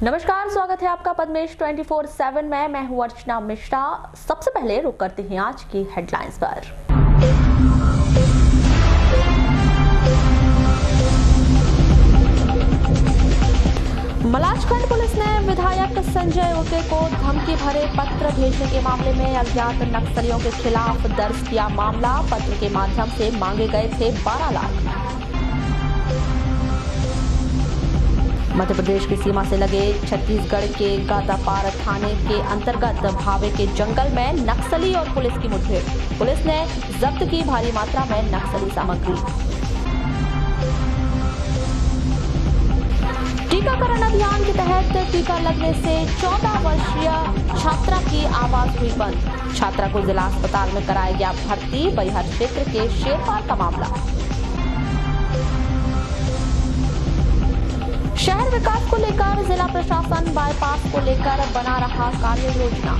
नमस्कार, स्वागत है आपका पद्मेश 24/7 में। मैं हूं अर्चना मिश्रा। सबसे पहले रुक करते हैं आज की हेडलाइंस पर। मलाजखंड पुलिस ने विधायक संजय उइके को धमकी भरे पत्र भेजने के मामले में अज्ञात नक्सलियों के खिलाफ दर्ज किया मामला। पत्र के माध्यम से मांगे गए थे 12 लाख। मध्य प्रदेश की सीमा से लगे छत्तीसगढ़ के गातापार थाने के अंतर्गत भावे के जंगल में नक्सली और पुलिस की मुठभेड़। पुलिस ने जब्त की भारी मात्रा में नक्सली सामग्री। टीकाकरण अभियान के तहत टीका लगने से 14 वर्षीय छात्रा की आवाज हुई बंद। छात्रा को जिला अस्पताल में कराया गया भर्ती। बैहर क्षेत्र के शेरपाल का मामला। शहर विकास को लेकर जिला प्रशासन बाईपास को लेकर बना रहा कार्य योजना।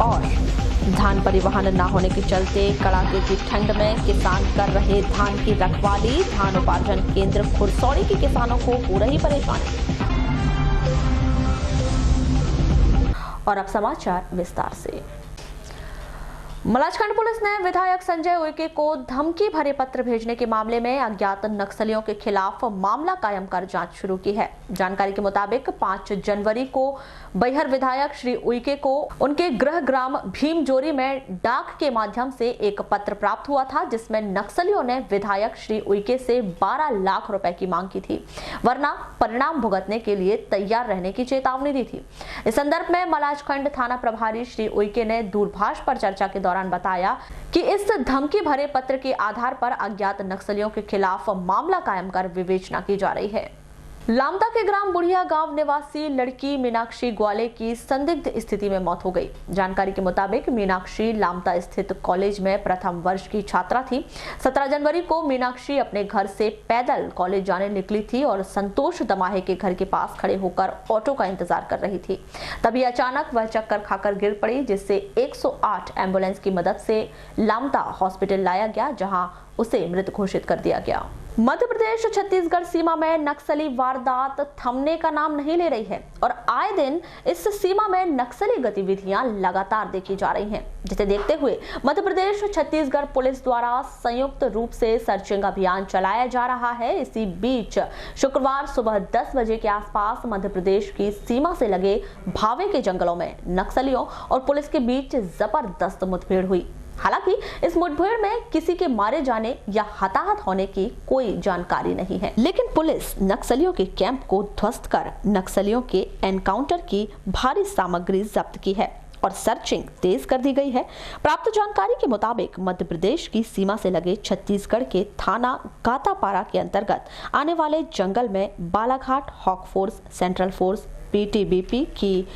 और धान परिवहन न होने के चलते कड़ाके की ठंड में किसान कर रहे धान की रखवाली। धान उपार्जन केंद्र खुरसौड़ी के किसानों को हो रही परेशानी। और अब समाचार विस्तार से। मलाजखंड पुलिस ने विधायक संजय उइके को धमकी भरे पत्र भेजने के मामले में अज्ञात नक्सलियों के खिलाफ मामला कायम कर जांच शुरू की है। जानकारी के मुताबिक 5 जनवरी को बैहर विधायक श्री उइके को उनके गृह ग्राम भीमजोरी में डाक के माध्यम से एक पत्र प्राप्त हुआ था, जिसमें नक्सलियों ने विधायक श्री उइके से 12 लाख रुपए की मांग की थी, वरना परिणाम भुगतने के लिए तैयार रहने की चेतावनी दी थी। इस संदर्भ में मलाजखंड थाना प्रभारी श्री उइके ने दूरभाष पर चर्चा के दौरान बताया कि इस धमकी भरे पत्र के आधार पर अज्ञात नक्सलियों के खिलाफ मामला कायम कर विवेचना की जा रही है। लामता के ग्राम बुढ़िया गांव निवासी लड़की मीनाक्षी ग्वाले की संदिग्ध स्थिति में मौत हो गई। जानकारी के मुताबिक मीनाक्षी लामता स्थित कॉलेज में प्रथम वर्ष की छात्रा थी। 17 जनवरी को मीनाक्षी अपने घर से पैदल कॉलेज जाने निकली थी और संतोष दमाहे के घर के पास खड़े होकर ऑटो का इंतजार कर रही थी। तभी अचानक वह चक्कर खाकर गिर पड़ी, जिससे 108 एम्बुलेंस की मदद से लामता हॉस्पिटल लाया गया, जहां उसे मृत घोषित कर दिया गया। मध्य प्रदेश छत्तीसगढ़ सीमा में नक्सली वारदात थमने का नाम नहीं ले रही है और आए दिन इस सीमा में नक्सली गतिविधियां लगातार देखी जा रही हैं, जिसे देखते हुए मध्य प्रदेश छत्तीसगढ़ पुलिस द्वारा संयुक्त रूप से सर्चिंग अभियान चलाया जा रहा है। इसी बीच शुक्रवार सुबह 10 बजे के आसपास मध्य प्रदेश की सीमा से लगे भावे के जंगलों में नक्सलियों और पुलिस के बीच जबरदस्त मुठभेड़ हुई। हालांकि इस मुठभेड़ में किसी के मारे जाने या हताहत होने की कोई जानकारी नहीं है, लेकिन पुलिस नक्सलियों के कैंप को ध्वस्त कर नक्सलियों के एनकाउंटर की भारी सामग्री जब्त की है और सर्चिंग तेज कर दी गई है। प्राप्त जानकारी के मुताबिक मध्य प्रदेश की सीमा से लगे छत्तीसगढ़ के थाना गातापारा के अंतर्गत आने वाले जंगल में Balaghat hawk force, central force, PTBP की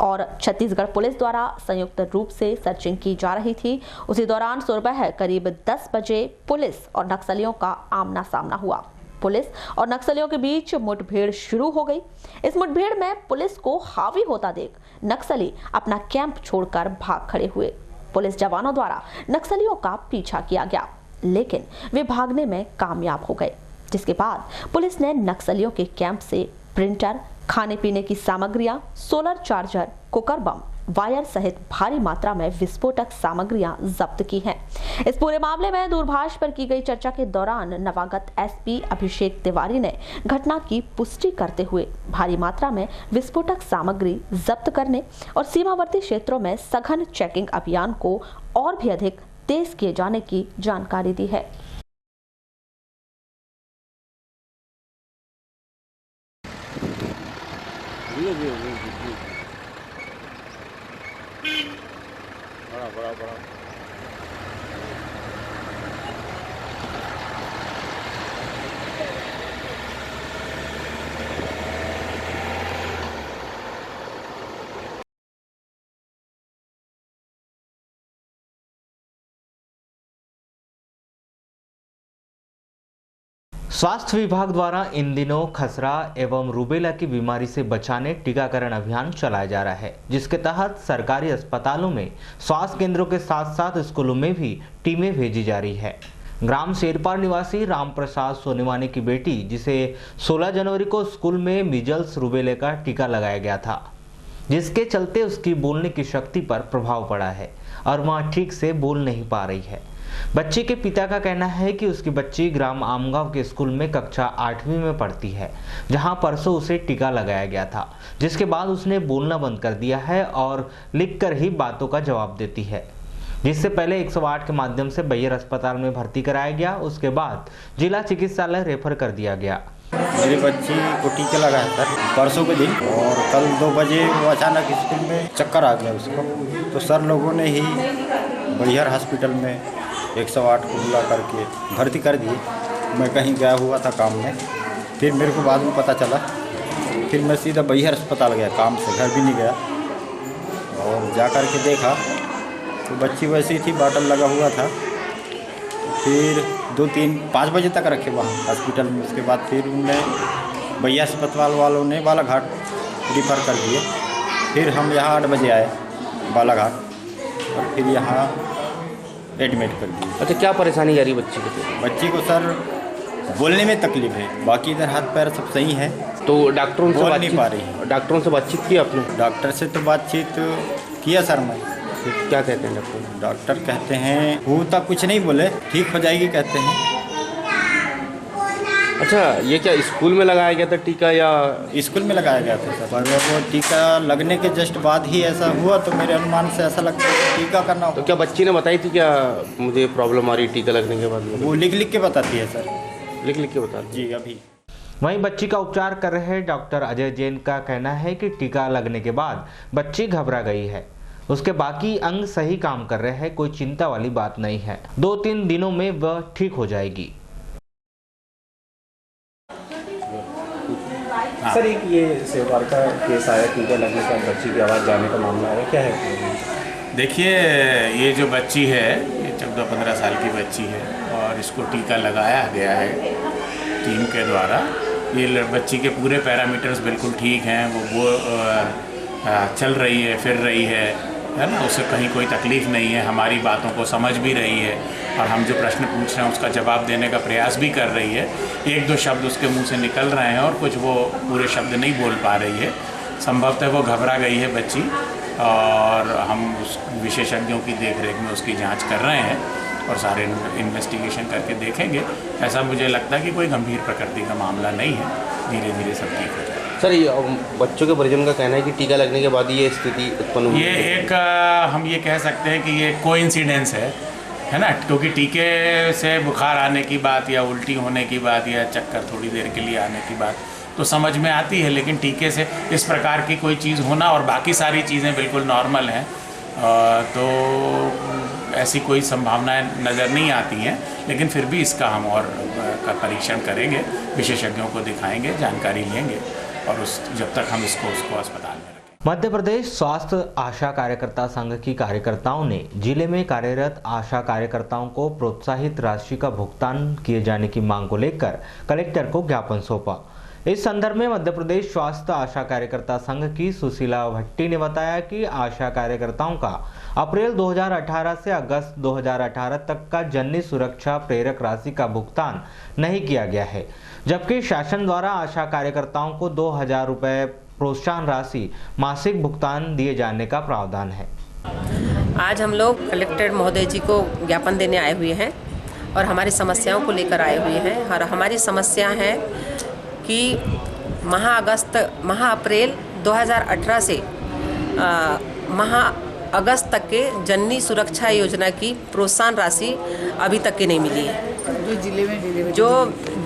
और छत्तीसगढ़ पुलिस द्वारा संयुक्त रूप से सर्चिंग की जा रही थी। उसी दौरान सुबह करीब 10 बजे पुलिस और नक्सलियों का आमना सामना हुआ। पुलिस और नक्सलियों के बीच मुठभेड़ शुरू हो गई। इस मुठभेड़ में पुलिस को हावी होता देख नक्सली अपना कैंप छोड़कर भाग खड़े हुए। पुलिस जवानों द्वारा नक्सलियों का पीछा किया गया, लेकिन वे भागने में कामयाब हो गए, जिसके बाद पुलिस ने नक्सलियों के कैंप से प्रिंटर, खाने पीने की सामग्रियां, solar charger, cooker bomb, wire सहित भारी मात्रा में विस्फोटक सामग्रियां जब्त की हैं। इस पूरे मामले में दूरभाष पर की गई चर्चा के दौरान नवागत एसपी अभिषेक तिवारी ने घटना की पुष्टि करते हुए भारी मात्रा में विस्फोटक सामग्री जब्त करने और सीमावर्ती क्षेत्रों में सघन चेकिंग अभियान को और भी अधिक तेज किए जाने की जानकारी दी है। बड़ा स्वास्थ्य विभाग द्वारा इन दिनों खसरा एवं रूबेला की बीमारी से बचाने टीकाकरण अभियान चलाया जा रहा है, जिसके तहत सरकारी अस्पतालों में स्वास्थ्य केंद्रों के साथ साथ स्कूलों में भी टीमें भेजी जा रही है। ग्राम शेरपार निवासी रामप्रसाद सोनेवानी की बेटी, जिसे 16 जनवरी को स्कूल में मीजल्स रूबेला का टीका लगाया गया था, जिसके चलते उसकी बोलने की शक्ति पर प्रभाव पड़ा है और वह ठीक से बोल नहीं पा रही है। बच्ची के पिता का कहना है कि उसकी बच्ची ग्राम आमगांव के स्कूल में कक्षा 8वीं में पढ़ती है, जहां परसों उसे टीका लगाया गया था, जिसके बाद उसने बोलना बंद कर दिया है और लिखकर ही बातों का जवाब देती है, जिससे पहले 108 के माध्यम से बैयर अस्पताल में भर्ती कराया गया। उसके बाद जिला चिकित्सालय रेफर कर दिया गया। मेरी बच्ची को टीका लगाया सर परसों के दिन, और कल 2 बजे वो अचानक स्कूल में चक्कर आ गया उसको, तो सर लोगों ने ही बैयर हॉस्पिटल में 108 को बुला करके भर्ती कर दिए। मैं कहीं गया हुआ था काम में, फिर मेरे को बाद में पता चला, फिर मैं सीधा बैयर अस्पताल गया, काम से घर भी नहीं गया, और जा कर के देखा तो बच्ची वैसी थी, बॉटल लगा हुआ था। फिर 2, 3, 5 बजे तक रखे वहाँ हॉस्पिटल में। उसके बाद फिर उनने बैयर अस्पताल वालों ने बालाघाट रिफ़र कर दिए। फिर हम यहाँ 8 बजे आए बालाघाट, और फिर यहाँ एडमिट कर दिए। अच्छा, क्या परेशानी आ रही बच्ची को? बच्ची को सर बोलने में तकलीफ है, बाकी इधर हाथ पैर सब सही है। तो डॉक्टरों से बोल नहीं पा रही है। डॉक्टरों से बातचीत की आपने? डॉक्टर से तो बातचीत किया सर मैं। क्या कहते हैं डॉक्टर? डॉक्टर कहते हैं वो तक कुछ नहीं बोले, ठीक हो जाएगी कहते हैं। अच्छा, ये क्या स्कूल में लगाया गया था टीका या? स्कूल में लगाया गया था सर, पर वो टीका लगने के जस्ट बाद ही ऐसा हुआ, तो मेरे अनुमान से ऐसा लगता है टीका करना हो। तो क्या बच्ची ने बताई थी क्या मुझे प्रॉब्लम आ रही टीका लगने के बाद? वो लिख के बताती है सर, लिख के बताती जी। अभी वहीं बच्ची का उपचार कर रहे डॉक्टर अजय जैन का कहना है कि टीका लगने के बाद बच्ची घबरा गई है, उसके बाकी अंग सही काम कर रहे हैं, कोई चिंता वाली बात नहीं है। 2-3 दिनों में वह ठीक हो जाएगी। सर, एक ये शेरपार का केस आया, टीका लगने के बाद बच्ची की आवाज़ जाने का मामला है, क्या है? देखिए, ये जो बच्ची है ये 14-15 साल की बच्ची है, और इसको टीका लगाया गया है टीम के द्वारा। ये बच्ची के पूरे पैरामीटर्स बिल्कुल ठीक हैं, वो चल रही है, फिर रही है ना, उसे कहीं कोई तकलीफ़ नहीं है, हमारी बातों को समझ भी रही है, और हम जो प्रश्न पूछ रहे हैं उसका जवाब देने का प्रयास भी कर रही है। 1-2 शब्द उसके मुंह से निकल रहे हैं और कुछ वो पूरे शब्द नहीं बोल पा रही है। संभवतः वो घबरा गई है बच्ची, और हम उस विशेषज्ञों की देखरेख में उसकी जांच कर रहे हैं और सारे इन्वेस्टिगेशन करके देखेंगे। ऐसा मुझे लगता है कि कोई गंभीर प्रकृति का मामला नहीं है, धीरे धीरे सब ठीक हो जाएगा। सर, ये बच्चों के परिजन का कहना है कि टीका लगने के बाद ये स्थिति उत्पन्न हुई। ये एक हम ये कह सकते हैं कि ये कोइंसिडेंस है ना, क्योंकि टीके से बुखार आने की बात या उल्टी होने की बात या चक्कर थोड़ी देर के लिए आने की बात तो समझ में आती है, लेकिन टीके से इस प्रकार की कोई चीज़ होना और बाकी सारी चीज़ें बिल्कुल नॉर्मल हैं, तो ऐसी कोई संभावनाएं नज़र नहीं आती हैं। लेकिन फिर भी इसका हम और का परीक्षण करेंगे, विशेषज्ञों को दिखाएंगे, जानकारी लेंगे, और जब तक हम उसको अस्पताल में रखें। मध्य प्रदेश स्वास्थ्य आशा कार्यकर्ता संघ की कार्यकर्ताओं ने जिले में कार्यरत आशा कार्यकर्ताओं को प्रोत्साहित राशि का भुगतान किए जाने की मांग को लेकर कलेक्टर को ज्ञापन सौंपा। इस संदर्भ में मध्य प्रदेश स्वास्थ्य आशा कार्यकर्ता संघ की सुशीला भट्टी ने बताया कि आशा कार्यकर्ताओं का अप्रैल 2018 से अगस्त 2018 तक का जननी सुरक्षा प्रेरक राशि का भुगतान नहीं किया गया है, जबकि शासन द्वारा आशा कार्यकर्ताओं को 2000 रुपये प्रोत्साहन राशि मासिक भुगतान दिए जाने का प्रावधान है। आज हम लोग कलेक्टर महोदय जी को ज्ञापन देने आए हुए हैं और हमारी समस्याओं को लेकर आए हुए हैं। और हमारी समस्या है कि माह अप्रैल 2018 से माह अगस्त तक के जननी सुरक्षा योजना की प्रोत्साहन राशि अभी तक की नहीं मिली है, जो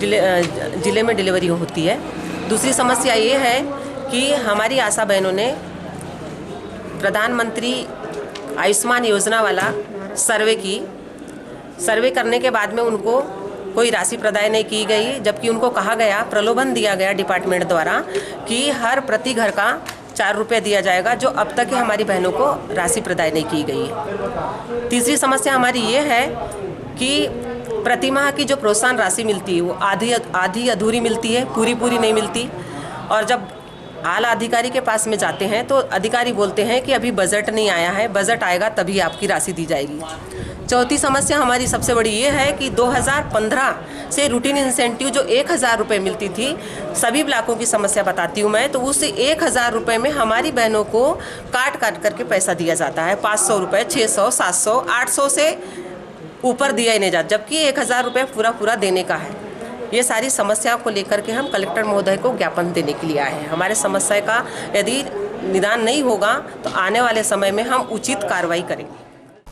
जिले में डिलीवरी होती है। दूसरी समस्या ये है कि हमारी आशा बहनों ने प्रधानमंत्री आयुष्मान योजना वाला सर्वे करने के बाद में उनको कोई राशि प्रदाय नहीं की गई, जबकि उनको कहा गया, प्रलोभन दिया गया डिपार्टमेंट द्वारा कि हर प्रति घर का 4 रुपये दिया जाएगा, जो अब तक हमारी बहनों को राशि प्रदाय नहीं की गई है। तीसरी समस्या हमारी ये है कि प्रति माह की जो प्रोत्साहन राशि मिलती है वो आधी अधूरी मिलती है, पूरी नहीं मिलती। और जब आला अधिकारी के पास में जाते हैं तो अधिकारी बोलते हैं कि अभी बजट नहीं आया है, बजट आएगा तभी आपकी राशि दी जाएगी। चौथी समस्या हमारी सबसे बड़ी ये है कि 2015 से रूटीन इंसेंटिव जो 1000 रुपये मिलती थी, सभी ब्लॉकों की समस्या बताती हूँ मैं, तो उस 1000 रुपये में हमारी बहनों को काट काट करके पैसा दिया जाता है। 500 रुपये, 600, 700, 800 से ऊपर दिया ही नहीं जाता, जबकि 1000 रुपये पूरा देने का है। ये सारी समस्याओं को लेकर के हम कलेक्टर महोदय को ज्ञापन देने के लिए आए हैं। हमारे समस्या का यदि निदान नहीं होगा तो आने वाले समय में हम उचित कार्रवाई करेंगे।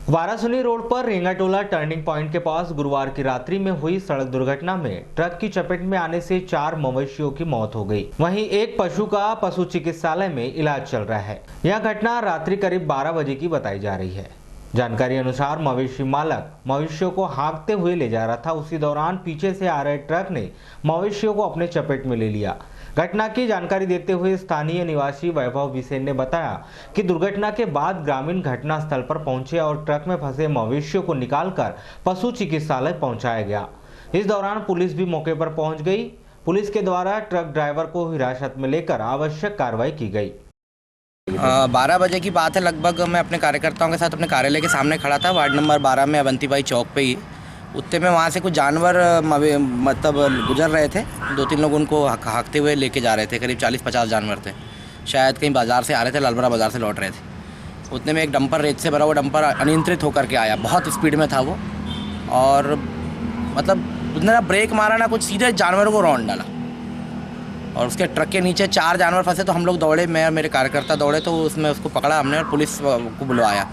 वारासुनी रोड पर रेंगाटोला टर्निंग पॉइंट के पास गुरुवार की रात्रि में हुई सड़क दुर्घटना में ट्रक की चपेट में आने से 4 मवेशियों की मौत हो गई। वहीं एक पशु का पशु चिकित्सालय में इलाज चल रहा है। यह घटना रात्रि करीब 12 बजे की बताई जा रही है। जानकारी अनुसार मवेशी मालक मवेशियों को हाँकते हुए ले जा रहा था। उसी दौरान पीछे से आ रहे ट्रक ने मवेशियों को अपने चपेट में ले लिया। घटना की जानकारी देते हुए स्थानीय निवासी वैभव बिसेन ने बताया कि दुर्घटना के बाद ग्रामीण घटनास्थल पर पहुंचे और ट्रक में फंसे मवेशियों को निकालकर पशु चिकित्सालय पहुंचाया गया। इस दौरान पुलिस भी मौके पर पहुंच गई। पुलिस के द्वारा ट्रक ड्राइवर को हिरासत में लेकर आवश्यक कार्रवाई की गई। 12 बजे की बात है लगभग। मैं अपने कार्यकर्ताओं के साथ अपने कार्यालय के सामने खड़ा था, वार्ड नंबर 12 में अवंतीबाई चौक पे ही। उतने में वहाँ से कुछ जानवर मतलब गुजर रहे थे। 2-3 लोग उनको हाँकते हुए लेके जा रहे थे। करीब 40-50 जानवर थे। शायद कहीं बाज़ार से आ रहे थे, लालबरा बाज़ार से लौट रहे थे। उतने में एक डंपर, रेत से भरा हुआ डंपर अनियंत्रित होकर के आया। बहुत स्पीड में था वो, और मतलब उसने ना ब्रेक मारा ना कुछ, सीधे जानवरों को रौंद डाला। और उसके ट्रक के नीचे 4 जानवर फंसे। तो हम लोग दौड़े, मैं और मेरे कार्यकर्ता दौड़े, तो उसमें उसको पकड़ा हमने और पुलिस को बुलवाया।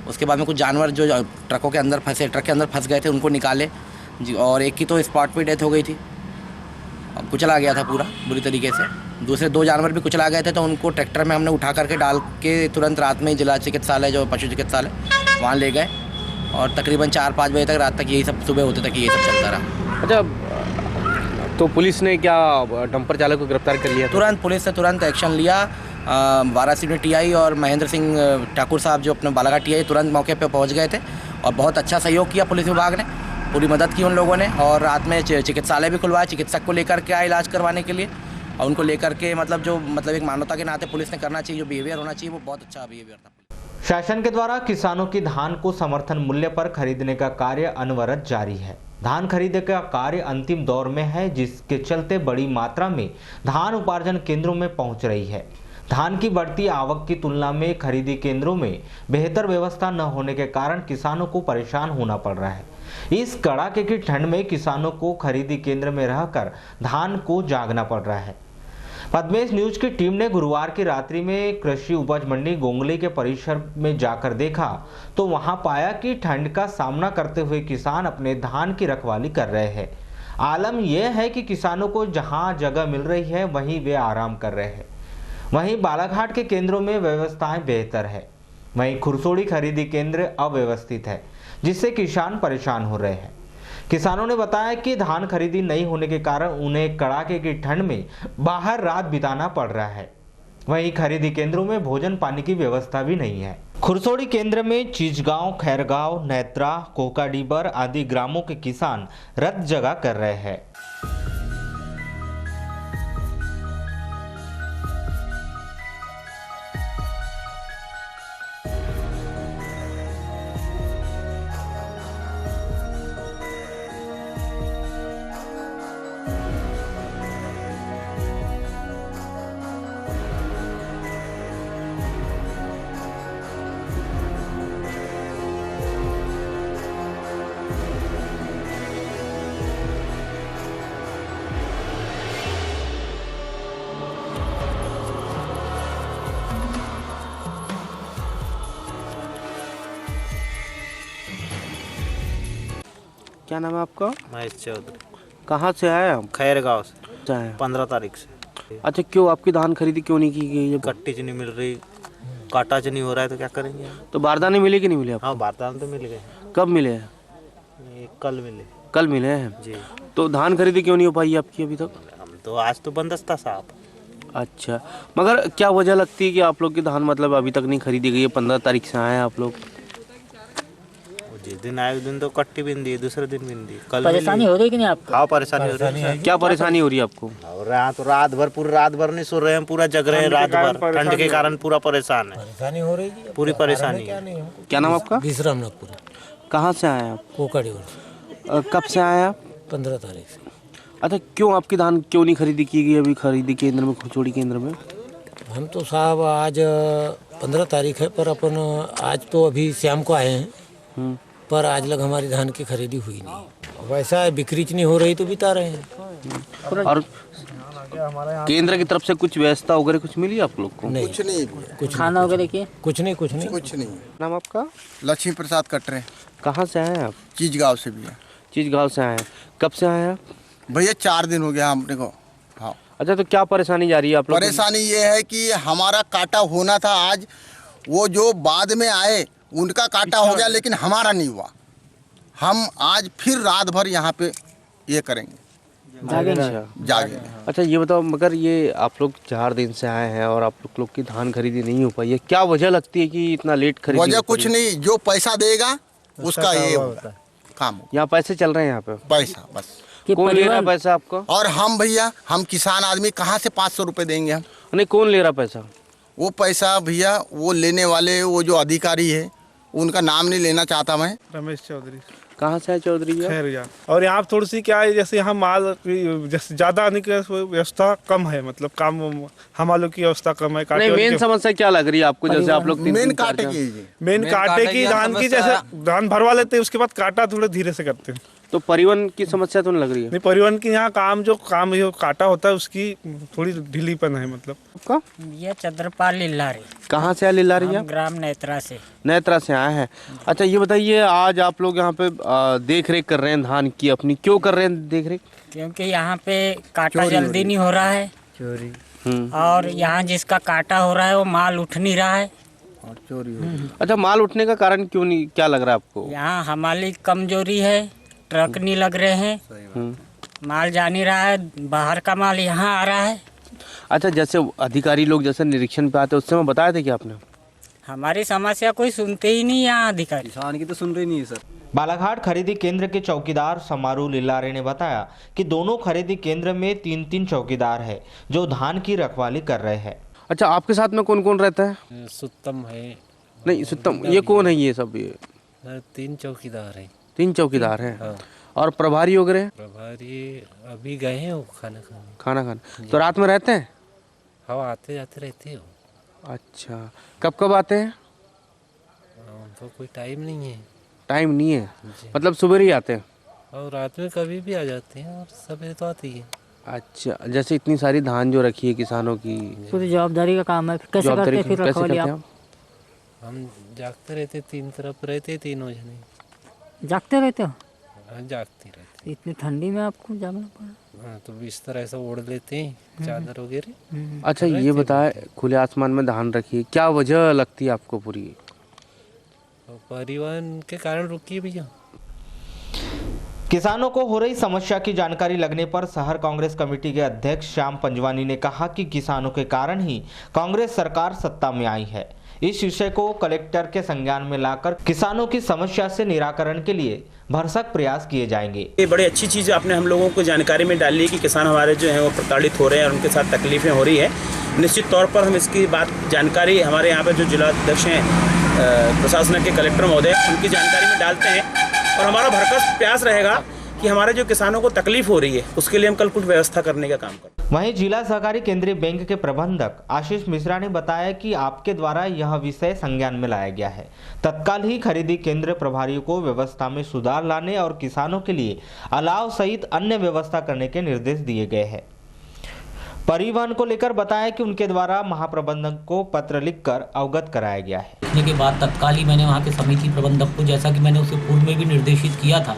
उसके बाद में कुछ जानवर जो ट्रकों के अंदर फंसे, ट्रक के अंदर फंस गए थे, उनको निकाले जी। और एक की तो स्पॉट पे डेथ हो गई थी, अब कुचला गया था पूरा बुरी तरीके से। दूसरे 2 जानवर भी कुचला गए थे, तो उनको ट्रैक्टर में हमने उठा करके डाल के तुरंत रात में जिला चिकित्सालय, जो पशु चिकित्सालय, वहाँ ले गए। और तकरीबन 4-5 बजे तक, रात तक यही सब, सुबह होते तक यही सब चलता रहा। अच्छा, तो पुलिस ने क्या डंपर चालक को गिरफ्तार कर लिया? तुरंत पुलिस ने तुरंत एक्शन लिया। वाराणसी टीआई और महेंद्र सिंह ठाकुर साहब जो अपने बालाघाट टीआई तुरंत मौके पे पहुंच गए थे और बहुत अच्छा सहयोग किया। पुलिस विभाग ने पूरी मदद की उन लोगों ने। और रात में चिकित्सालय भी खुलवाया, चिकित्सक को लेकर के आए इलाज करवाने के लिए। और उनको लेकर के मतलब एक मानवता के नाते पुलिस ने करना चाहिए, जो बिहेवियर होना चाहिए वो बहुत अच्छा बिहेवियर था। शासन के द्वारा किसानों की धान को समर्थन मूल्य पर खरीदने का कार्य अनवरत जारी है। धान खरीदने का कार्य अंतिम दौर में है, जिसके चलते बड़ी मात्रा में धान उपार्जन केंद्रों में पहुंच रही है। धान की बढ़ती आवक की तुलना में खरीदी केंद्रों में बेहतर व्यवस्था न होने के कारण किसानों को परेशान होना पड़ रहा है। इस कड़ाके की ठंड में किसानों को खरीदी केंद्र में रहकर धान को जागना पड़ रहा है। पद्मेश न्यूज की टीम ने गुरुवार की रात्रि में कृषि उपज मंडी गोंगली के परिसर में जाकर देखा तो वहां पाया कि ठंड का सामना करते हुए किसान अपने धान की रखवाली कर रहे हैं। आलम यह है कि किसानों को जहां जगह मिल रही है वहीं वे आराम कर रहे हैं। वहीं बालाघाट के केंद्रों में व्यवस्थाएं बेहतर है, वहीं खुरसोड़ी खरीदी केंद्र अव्यवस्थित है, जिससे किसान परेशान हो रहे हैं। किसानों ने बताया कि धान खरीदी नहीं होने के कारण उन्हें कड़ाके की ठंड में बाहर रात बिताना पड़ रहा है। वहीं खरीदी केंद्रों में भोजन पानी की व्यवस्था भी नहीं है। खुरसोड़ी केंद्र में चीजगांव, खैरगांव, नेत्रा, कोकाडीबर आदि ग्रामों के किसान रत जगह कर रहे हैं। क्या नाम है आपका? महेश चौधरी। कहाँ से आए हम? खैरगांव से। आए 15 तारीख से। अच्छा, क्यों आपकी धान खरीदी क्यों नहीं की गई? कट्टी च नहीं मिल रही, काटा च नहीं हो रहा है, तो क्या करेंगे? तो बारदाने मिले कि नहीं मिले आपको? हाँ, बारदाने तो मिल गए। कब मिले हैं? कल मिले। कल मिले हैं जी। तो धान खरीदी क्यों नहीं हो पाई आपकी अभी तक? हम तो आज तो बंदस्त था साहब। अच्छा, मगर क्या वजह लगती है कि आप लोग की धान मतलब अभी तक नहीं खरीदी गई है? 15 तारीख से आए हैं आप लोग। जिस दिन आए उस दिन तो कट्टी बिन दी, दूसरे दिन बिन दी। कल परेशानी हो रही कि नहीं आपको? हाँ, परेशानी हो रही है। क्या परेशानी हो रही है आपको? तो रात भर पूरी रात भर नहीं सो रहे हैं, पूरा जग रहे हैं रात भर। ठंड के कारण पूरा परेशान है। परेशानी हो रही है, पूरी परेशानी है। क्या नाम आपका? विश्राम नागपुर। कहाँ से आए आप? कोकाड़ी। कब से आए आप? 15 तारीख से। अच्छा, क्यों आपकी धान क्यों नहीं खरीदी की गई अभी खरीदी केंद्र में, खुचोड़ी केंद्र में? हम तो साहब आज 15 तारीख है, पर अपन आज तो अभी शाम को आए हैं, पर आज लग हमारी धान की खरीदी हुई नहीं। वैसा है, बिक्री नहीं हो रही तो बिता रहे हैं। और केंद्र की तरफ से कुछ व्यवस्था वगैरह कुछ मिली आप लोग को? नहीं, कुछ नहीं, कुछ खाना वगैरह की कुछ नहीं। नाम आपका? लक्ष्मी प्रसाद कटरे, कहाँ से आए हैं आप? चीज से भी है। चीज गाँव से आए हैं। कब से आए हैं आप? भैया 4 दिन हो गया हमने को। हाँ, अच्छा, तो क्या परेशानी जा रही है आप लोग? परेशानी ये है कि हमारा काटा होना था आज, वो जो बाद में आए उनका काटा हो गया, लेकिन हमारा नहीं हुआ। हम आज फिर रात भर यहाँ पे ये करेंगे, जागेंगे। अच्छा, ये बताओ, मगर ये आप लोग 4 दिन से आए हैं और आप लोग की धान खरीदी नहीं हो पाई है, क्या वजह लगती है कि इतना लेट खरीदी? वजह कुछ नहीं, जो पैसा देगा उसका ये होता है काम। यहाँ पैसे चल रहे हैं, यहाँ पे पैसा बस। कौन ले रहा है पैसा आपको? और हम भैया, हम किसान आदमी कहाँ से 500 रुपये देंगे हम? नहीं, कौन ले रहा पैसा? वो पैसा भैया, वो लेने वाले वो जो अधिकारी है, उनका नाम नहीं लेना चाहता मैं। रमेश चौधरी। कहाँ से है चौधरी? खैरिया। और यहाँ थोड़ी सी क्या है, जैसे यहाँ माल जैसे ज़्यादा आने की व्यवस्था कम है, मतलब काम हम लोग की व्यवस्था कम है। नहीं, मेन समस्या क्या लग रही है आपको? जैसे आप लोग मेन काटे की धान की, जैसे धान भरवा लेते हैं, उसके बाद काटा थोड़े धीरे से करते हैं। तो परिवहन की समस्या तो नहीं लग रही है? नहीं, परिवहन की यहाँ काम जो काटा होता है उसकी थोड़ी ढीलीपन है। मतलब आपका? ये चंद्रपाल लिल्लारी। कहाँ से है लिल्लारी? ग्राम नेत्रा से। नेत्रा से आए हैं। अच्छा, ये बताइए, आज आप लोग यहाँ पे देख रेख कर रहे हैं धान की अपनी, क्यों कर रहे हैं देख रेख? क्योंकि यहाँ पे काटा जल्दी नहीं हो रहा है, चोरी। और यहाँ जिसका काटा हो रहा है वो माल उठ नहीं रहा है और चोरी हो रही है। अच्छा, माल उठने का कारण क्यों नहीं, क्या लग रहा है आपको? यहाँ हमारी कमजोरी है, ट्रक नहीं लग रहे हैं, माल जा नहीं रहा है, बाहर का माल यहाँ आ रहा है। अच्छा, जैसे अधिकारी लोग जैसे निरीक्षण पे आते, उससे मैं बताया थे कि आपने हमारी समस्या कोई सुनते ही नहीं यहाँ अधिकारी। किसान की तो सुन रही नहीं है सर। बालाघाट खरीदी केंद्र के चौकीदार समारू लिल्लारे ने बताया कि दोनों खरीदी केंद्र में 3-3 चौकीदार है जो धान की रखवाली कर रहे हैं। अच्छा, आपके साथ में कौन कौन रहता है? सुत्तम है। नहीं, सुत्तम, ये कौन है? ये सब ये 3 चौकीदार हैं। 3 चौकीदार हैं। और प्रभारी वगैरह? प्रभारी अभी गए हैं खाना खाने। तो रात में रहते हैं? हाँ, आते जाते रहते हो। अच्छा, कब आते हैं? तो कोई टाइम नहीं है। टाइम नहीं है, मतलब सुबह ही आते हैं? और रात में कभी भी आ जाते हैं, और सवेरे तो आती है। अच्छा, जैसे इतनी सारी धान जो रखी है किसानों की, पूरी जवाबदारी का काम है, कैसे करते हैं फिर रखवाली आप? हम जागते रहते, 3 तरफ रहते, तीनों जने। जागते रहते हो? हाँ, जागते रहते। इतनी ठंडी में आपको जागना पड़ा? हाँ, तो बिस्तर ऐसा ओढ़ लेते हैं, चादर वगैरह। अच्छा, ये बताए, खुले आसमान में धान रखी है, क्या वजह लगती है आपको पूरी? परिवहन के कारण रुकी भैया। किसानों को हो रही समस्या की जानकारी लगने पर शहर कांग्रेस कमेटी के अध्यक्ष श्याम पंजवानी ने कहा कि किसानों के कारण ही कांग्रेस सरकार सत्ता में आई है। इस विषय को कलेक्टर के संज्ञान में लाकर किसानों की समस्या से निराकरण के लिए भरसक प्रयास किए जाएंगे। ये बड़ी अच्छी चीज़ आपने हम लोगों को जानकारी में डाली है कि किसान हमारे जो हैं वो प्रताड़ित हो रहे हैं और उनके साथ तकलीफें हो रही है। निश्चित तौर पर हम इसकी बात जानकारी हमारे यहाँ पे जो जिला अध्यक्ष हैं प्रशासन के कलेक्टर महोदय, उनकी जानकारी में डालते हैं और हमारा भरसक प्रयास रहेगा कि हमारे जो किसानों को तकलीफ हो रही है उसके लिए हम कल कुछ व्यवस्था करने का काम करें। वहीं जिला सहकारी केंद्रीय बैंक के प्रबंधक आशीष मिश्रा ने बताया कि आपके द्वारा यह विषय संज्ञान में लाया गया है। तत्काल ही खरीदी केंद्र प्रभारियों को व्यवस्था में सुधार लाने और किसानों के लिए अलाव सहित अन्य व्यवस्था करने के निर्देश दिए गए हैं। परिवहन को लेकर बताया कि उनके द्वारा महाप्रबंधक को पत्र लिखकर अवगत कराया गया है। लिखने के बाद तत्काल ही मैंने वहाँ के समिति प्रबंधक को, जैसा कि मैंने उसे पूर्व में भी निर्देशित किया था,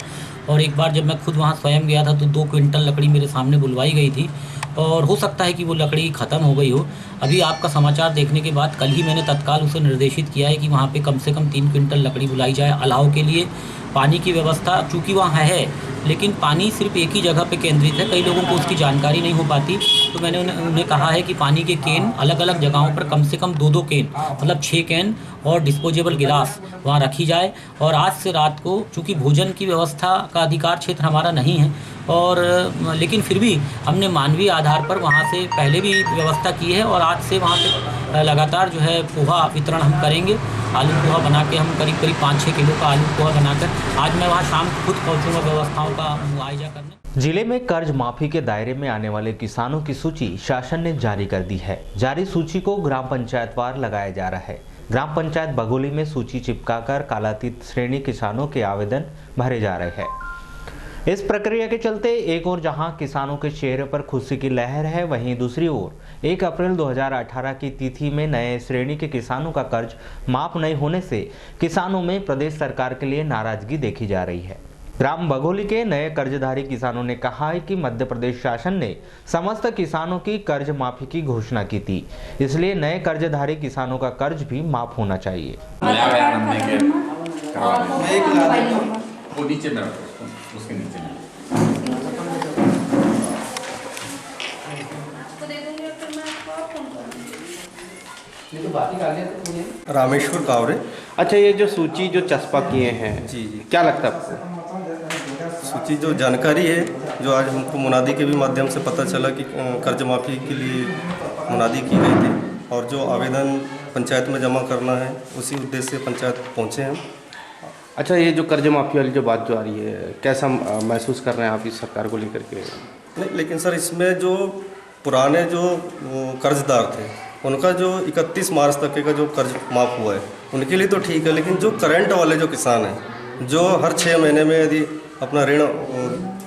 और एक बार जब मैं खुद वहाँ स्वयं गया था तो 2 क्विंटल लकड़ी मेरे सामने बुलवाई गई थी और हो सकता है कि वो लकड़ी ख़त्म हो गई हो। अभी आपका समाचार देखने के बाद कल ही मैंने तत्काल उसे निर्देशित किया है कि वहाँ पे कम से कम 3 क्विंटल लकड़ी बुलाई जाए। अलाव के लिए पानी की व्यवस्था चूँकि वहाँ है, लेकिन पानी सिर्फ एक ही जगह पे केंद्रित है, कई लोगों को उसकी जानकारी नहीं हो पाती, तो मैंने उन्हें कहा है कि पानी के कैन अलग अलग जगहों पर कम से कम 2-2 कैन, मतलब 6 कैन और डिस्पोजेबल गिलास वहाँ रखी जाए। और आज से रात को, चूँकि भोजन की व्यवस्था का अधिकार क्षेत्र हमारा नहीं है, और लेकिन फिर भी हमने मानवीय आधार पर वहाँ से पहले भी व्यवस्था की है और आज से वहाँ पे लगातार जो है पोहा वितरण हम करेंगे। आलू पोहा बना के हम करीब 5-6 किलो का आलू पोहा बनाकर आज मैं वहाँ शाम को खुद पहुँचूँगा व्यवस्थाओं का मुआयजा करने। जिले में कर्ज माफी के दायरे में आने वाले किसानों की सूची शासन ने जारी कर दी है। जारी सूची को ग्राम पंचायतवार लगाया जा रहा है। ग्राम पंचायत बघोली में सूची चिपकाकर कालातीत श्रेणी किसानों के आवेदन भरे जा रहे हैं। इस प्रक्रिया के चलते एक ओर जहां किसानों के चेहरे पर खुशी की लहर है, वहीं दूसरी ओर 1 अप्रैल 2018 की तिथि में नए श्रेणी के किसानों का कर्ज माफ नहीं होने से किसानों में प्रदेश सरकार के लिए नाराजगी देखी जा रही है। ग्राम बघोली के नए कर्जधारी किसानों ने कहा है कि मध्य प्रदेश शासन ने समस्त किसानों की कर्ज माफी की घोषणा की थी, इसलिए नए कर्जधारी किसानों का कर्ज भी माफ होना चाहिए। रामेश्वर कावरे। अच्छा, ये जो सूची जो चस्पा किए हैं, जी, क्या लगता है आपको? सूची जो जानकारी है, जो आज हमको मुनादी के भी माध्यम से पता चला कि कर्ज माफ़ी के लिए मुनादी की गई थी और जो आवेदन पंचायत में जमा करना है उसी उद्देश्य से पंचायत पहुँचे हैं। अच्छा, ये जो कर्ज माफी वाली जो बात जो आ रही है, कैसा महसूस कर रहे हैं आप इस सरकार को लेकर के? नहीं, लेकिन सर इसमें जो पुराने जो कर्जदार थे उनका जो 31 मार्च तक का जो कर्ज माफ़ हुआ है उनके लिए तो ठीक है, लेकिन जो करंट वाले जो किसान हैं जो हर 6 महीने में यदि अपना ऋण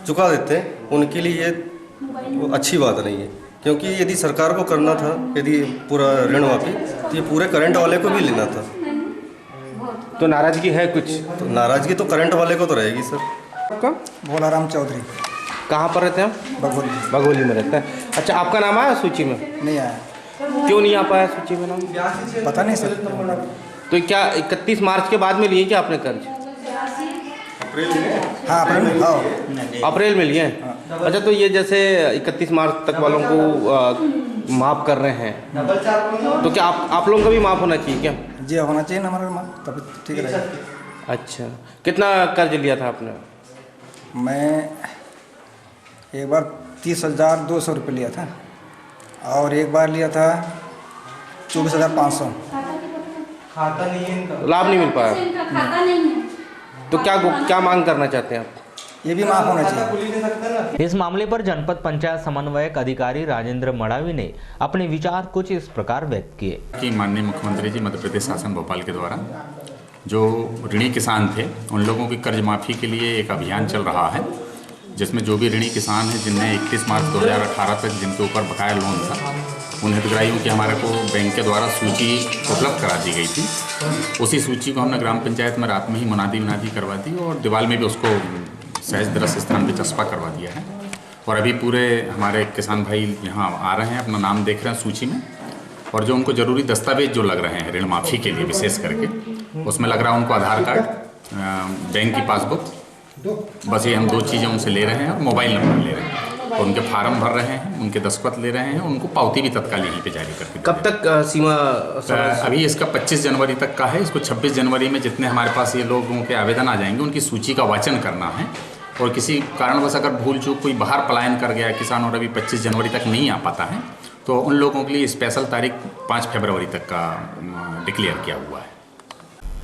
चुका देते हैं उनके लिए ये अच्छी बात नहीं है, क्योंकि यदि सरकार को करना था यदि पूरा ऋण माफ़ी तो ये पूरे करंट वाले को भी लेना था। तो नाराजगी है कुछ? तो नाराजगी तो करंट वाले को तो रहेगी सर। आपका? भोलाराम चौधरी। कहाँ पर रहते हैं आप? बघोली। बघोली में रहते हैं। अच्छा, आपका नाम आया सूची में? नहीं आया। क्यों नहीं आ पाया सूची में नाम? पता नहीं सर। तो क्या 31 मार्च के बाद में लिए क्या आपने कर्ज? हाँ, अप्रैल में लिए। अच्छा, तो ये जैसे 31 मार्च तक वालों को माफ़ कर रहे हैं, तो क्या आप लोगों का भी माफ़ होना चाहिए क्या? जी, होना चाहिए ना हमारा माफ़, तब ठीक रहेगा। अच्छा, कितना कर्ज लिया था आपने? मैं एक बार 30,200 रुपये लिया था और एक बार लिया था 24,500। खाता नहीं है, लाभ नहीं मिल पाया। तो क्या मांग करना चाहते हैं आप? ये भी माफ होना चाहिए। इस मामले पर जनपद पंचायत समन्वयक अधिकारी राजेंद्र मड़ावी ने अपने विचार कुछ इस प्रकार व्यक्त किए कि माननीय मुख्यमंत्री जी मध्य प्रदेश शासन भोपाल के द्वारा जो ऋणी किसान थे उन लोगों की कर्ज माफ़ी के लिए एक अभियान चल रहा है, जिसमें जो भी ऋणी किसान हैं जिनने 31 मार्च 2018 तक जिनके ऊपर बकाया लोन था उन हितग्राहियों की हमारे को बैंक के द्वारा सूची उपलब्ध करा दी गई थी। उसी सूची को हमने ग्राम पंचायत में रात में ही मुनादी करवा दी और दीवार में भी उसको सहज दृश्य स्थान पर चस्पा करवा दिया है। और अभी पूरे हमारे किसान भाई यहाँ आ रहे हैं, अपना नाम देख रहे हैं सूची में, और जो उनको ज़रूरी दस्तावेज जो लग रहे हैं ऋण माफ़ी के लिए विशेष करके उसमें लग रहा है उनको आधार कार्ड, बैंक की पासबुक, बस ये हम 2 चीज़ें उनसे ले रहे हैं और मोबाइल नंबर ले रहे हैं और उनके फार्म भर रहे हैं, उनके दस्तखत ले रहे हैं, उनको पावती भी तत्काल यहीं पे जारी करके। कब तक सीमा? अभी इसका 25 जनवरी तक का है। इसको 26 जनवरी में जितने हमारे पास ये लोगों के आवेदन आ जाएंगे उनकी सूची का वाचन करना है, और किसी कारणवश अगर भूल चूक कोई बाहर पलायन कर गया किसान और अभी 25 जनवरी तक नहीं आ पाता है तो उन लोगों के लिए स्पेशल तारीख 5 फरवरी तक का डिक्लेयर किया हुआ है।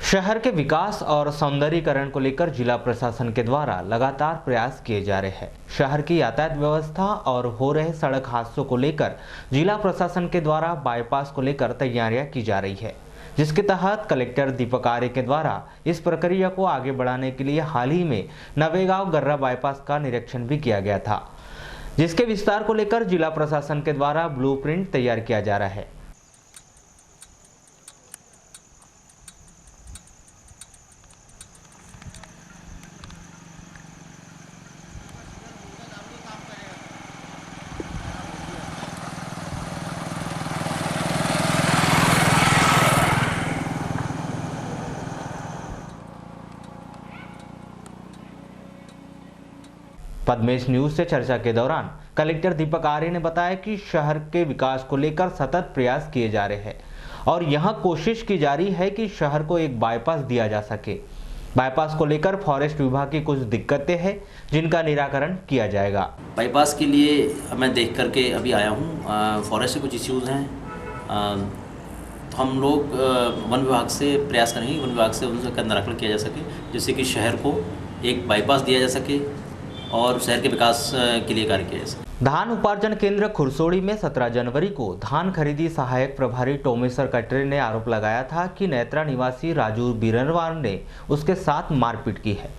शहर के विकास और सौंदर्यीकरण को लेकर जिला प्रशासन के द्वारा लगातार प्रयास किए जा रहे हैं। शहर की यातायात व्यवस्था और हो रहे सड़क हादसों को लेकर जिला प्रशासन के द्वारा बाईपास को लेकर तैयारियां की जा रही है, जिसके तहत कलेक्टर दीपक आर्य के द्वारा इस प्रक्रिया को आगे बढ़ाने के लिए हाल ही में नवेगांव गर्रा बाईपास का निरीक्षण भी किया गया था, जिसके विस्तार को लेकर जिला प्रशासन के द्वारा ब्लूप्रिंट तैयार किया जा रहा है। पद्मेश न्यूज से चर्चा के दौरान कलेक्टर दीपक आर्य ने बताया कि शहर के विकास को लेकर सतत प्रयास किए जा रहे हैं और यहां कोशिश की जा रही है कि शहर को एक बाईपास दिया जा सके। बाईपास को लेकर फॉरेस्ट विभाग की कुछ दिक्कतें हैं जिनका निराकरण किया जाएगा। बाईपास के लिए मैं देख करके अभी आया हूँ, फॉरेस्ट के कुछ इश्यूज़ हैं, तो हम लोग वन विभाग से प्रयास करेंगे, वन विभाग से उनका निराकरण किया जा सके, जिससे कि शहर को एक बाईपास दिया जा सके और शहर के विकास के लिए कार्य किया जा सके। धान उपार्जन केंद्र खुरसोड़ी में 17 जनवरी को धान खरीदी सहायक प्रभारी टोमेश्वर कटरे ने आरोप लगाया था कि नेत्रा निवासी राजू बीरनवार ने उसके साथ मारपीट की है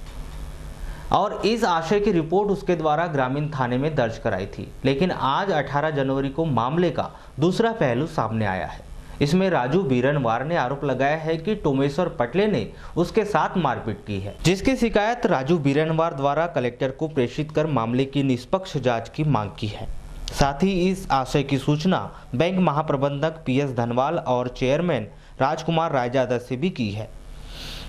और इस आशय की रिपोर्ट उसके द्वारा ग्रामीण थाने में दर्ज कराई थी। लेकिन आज 18 जनवरी को मामले का दूसरा पहलू सामने आया है। इसमें राजू बीरनवार ने आरोप लगाया है कि टोमेश्वर पटले ने उसके साथ मारपीट की है, जिसकी शिकायत राजू बीरनवार द्वारा कलेक्टर को प्रेषित कर मामले की निष्पक्ष जांच की मांग की है। साथ ही इस आशय की सूचना बैंक महाप्रबंधक PS धनवाल और चेयरमैन राजकुमार रायजादा से भी की है।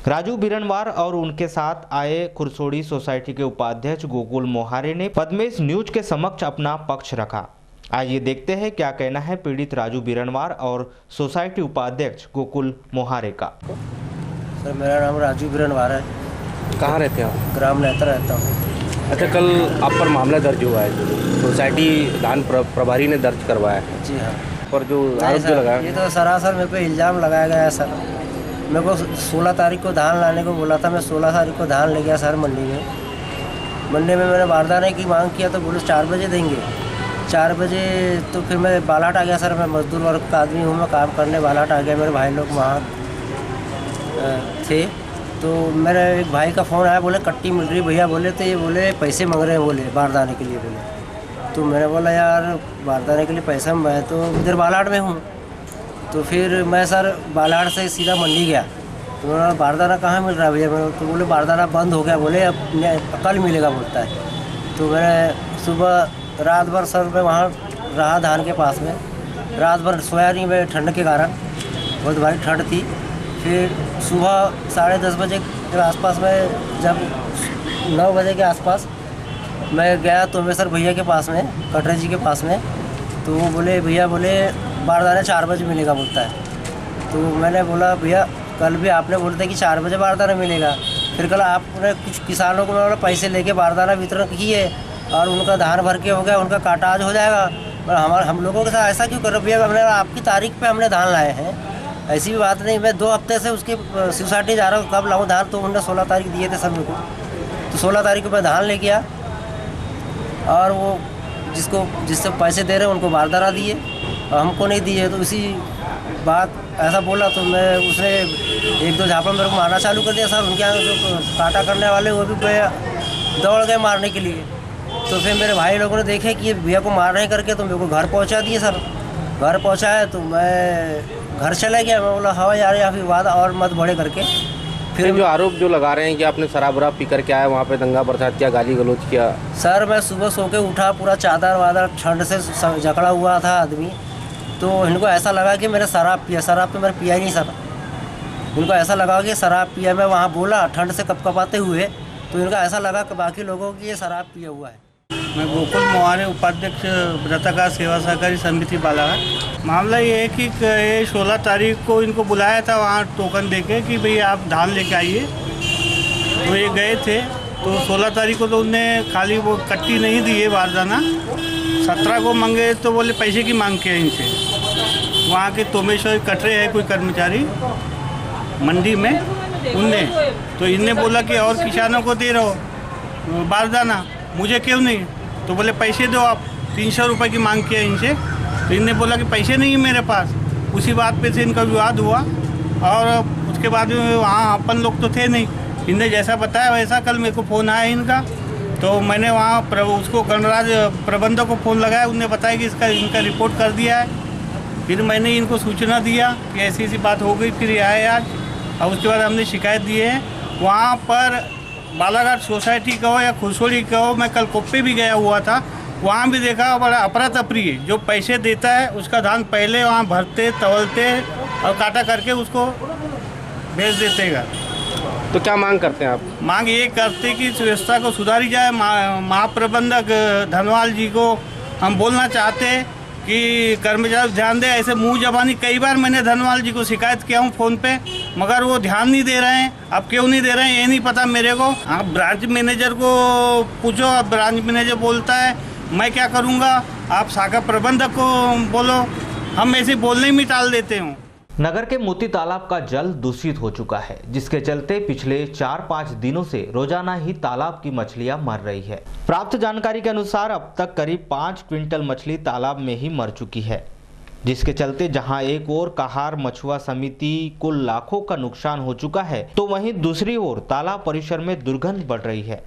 राजू बीरनवार और उनके साथ आए खुरसोड़ी सोसाइटी के उपाध्यक्ष गोकुल मोहारे ने पद्मेश न्यूज के समक्ष अपना पक्ष रखा। आइए देखते हैं क्या कहना है पीड़ित राजू बीरनवार और सोसाइटी उपाध्यक्ष गोकुल मोहारे का। सर, मेरा नाम राजू बीरनवार है। कहाँ रहते हैं आप? ग्राम नेत्रा रहता हूँ। अच्छा, कल आप पर मामला दर्ज हुआ है, सोसाइटी धान प्रभारी ने दर्ज करवाया है। जी हाँ। और जो आरोप जो लगाया, ये तो सरासर मेरे पे इल्ज़ाम लगाया गया है सर। मेरे को 16 तारीख को धान लाने को बोला था, मैं 16 तारीख को धान ले गया सर मंडी में। मंडी में मैंने बारदाने की मांग किया तो बोले 4 बजे देंगे। 4 बजे तो फिर मैं बालाट आ गया सर। मैं मजदूर वर्ग का आदमी हूँ, मैं काम करने बालाट आ गया। मेरे भाई लोग वहाँ थे तो मेरे एक भाई का फ़ोन आया, बोले कट्टी मिल रही भैया। बोले तो ये बोले पैसे मांग रहे हैं, बोले बारदाने के लिए। बोले तो मैंने बोला यार बारदाने के लिए पैसा, मैं तो इधर बालाट में हूँ। तो फिर मैं सर बालाट से सीधा मंडी गया तो बोला बारदाना कहाँ मिल रहा है भैया। तो बोले बारदाना बंद हो गया, बोले अब कल मिलेगा बोलता है। तो मैंने सुबह रात भर सर मैं वहाँ रहा धान के पास में, रात भर सोया नहीं मैं ठंड के कारण, बहुत भारी ठंड थी। फिर सुबह 10:30 बजे के आसपास में, जब 9 बजे के आसपास मैं गया तो मैं सर भैया के पास में, कटरे जी के पास में। तो वो बोले भैया बोले बारदाना 4 बजे मिलेगा बोलता है। तो मैंने बोला भैया कल भी आपने बोलते कि 4 बजे बारदाना मिलेगा। फिर कल आपने कुछ किसानों को बोला पैसे लेके बारदाना वितरण किए और उनका धान भर के हो गया, उनका काटा आज हो जाएगा। और हम लोगों के साथ ऐसा क्यों कर रहे भैया? हमने आपकी तारीख पे हमने धान लाए हैं, ऐसी भी बात नहीं। मैं 2 हफ्ते से उसके सोसाइटी जा रहा हूँ, कब लाऊँ धान? तो उन्होंने 16 तारीख दिए थे सभी को। तो 16 तारीख को मैं धान ले गया और वो जिससे पैसे दे रहे हैं उनको बारदाना दिए और हमको नहीं दिए। तो इसी बात ऐसा बोला तो मैं उसने 1-2 झापड़ मेरे को मारना चालू कर दिया सर। उनके यहाँ जो काटा करने वाले वो भी दौड़ गए मारने के लिए। तो फिर मेरे भाई लोगों ने देखे कि ये भैया को मार रहे करके, तो मेरे को घर पहुंचा दिए सर। घर पहुंचाया तो मैं घर चला गया। मैं बोला हाँ यार यहाँ विवाद और मत बढ़े करके। फिर जो आरोप जो लगा रहे हैं कि आपने शराब वराब पी करके आया, वहाँ पे दंगा बरसात किया, गाली गलौज किया। सर मैं सुबह सो के उठा, पूरा चादर वादर ठंड से जकड़ा हुआ था आदमी। तो इनको ऐसा लगा कि मैंने शराब पिया। शराब तो मैंने पिया ही नहीं सर। इनको ऐसा लगा कि शराब पिया। मैं वहाँ बोला ठंड से कपकपाते हुए, तो इनको ऐसा लगा कि बाकी लोगों की ये शराब पिया हुआ है। मैं गोकुल मोहारे उपाध्यक्ष व्रताकार सेवा सहकारी समिति बालाघाट। मामला ये है कि ये 16 तारीख को इनको बुलाया था वहाँ टोकन देके कि भाई आप धान लेके आइए। तो ये गए थे। तो 16 तारीख को तो उनने खाली वो कट्टी नहीं दी है बारदाना, 17 को मांगे तो बोले पैसे की मांग किया इनसे। वहाँ के तोमेश्वर कटरे है कोई कर्मचारी मंडी में, उनने तो इनने बोला कि और किसानों को दे रहो बारदाना, मुझे क्यों नहीं? तो बोले पैसे दो आप। 300 रुपये की मांग किया इनसे। तो इनने बोला कि पैसे नहीं है मेरे पास। उसी बात पे से इनका विवाद हुआ और उसके बाद वहाँ अपन लोग तो थे नहीं। इनने जैसा बताया वैसा कल मेरे को फ़ोन आया इनका। तो मैंने वहाँ उसको गणराज प्रबंधक को फ़ोन लगाया, उनने बताया कि इनका रिपोर्ट कर दिया है। फिर मैंने इनको सूचना दिया कि ऐसी ऐसी बात हो गई। फिर ये आए आज और उसके बाद हमने शिकायत दी है। वहाँ पर बालाघाट सोसाइटी कहो या खुरसोड़ी कहो, मैं कल कोप्पे भी गया हुआ था, वहाँ भी देखा बड़ा अफरा तफरी है। जो पैसे देता है उसका धान पहले वहाँ भरते तवलते और काटा करके उसको भेज देते घर। तो क्या मांग करते हैं आप? मांग ये करते कि इस व्यवस्था को सुधारी जाए। महाप्रबंधक धनवाल जी को हम बोलना चाहते कि कर्मचारी ध्यान दे। ऐसे मुंह जबानी कई बार मैंने धनवाल जी को शिकायत किया हूँ फ़ोन पे, मगर वो ध्यान नहीं दे रहे हैं। अब क्यों नहीं दे रहे हैं ये नहीं पता मेरे को। आप ब्रांच मैनेजर को पूछो, अब ब्रांच मैनेजर बोलता है मैं क्या करूँगा, आप शाखा प्रबंधक को बोलो। हम ऐसे बोलने में टाल देते हूँ। नगर के मोती तालाब का जल दूषित हो चुका है, जिसके चलते पिछले 4-5 दिनों से रोजाना ही तालाब की मछलियां मर रही है। प्राप्त जानकारी के अनुसार अब तक करीब 5 क्विंटल मछली तालाब में ही मर चुकी है, जिसके चलते जहां एक ओर कहार मछुआ समिति को लाखों का नुकसान हो चुका है, तो वहीं दूसरी ओर तालाब परिसर में दुर्गंध बढ़ रही है।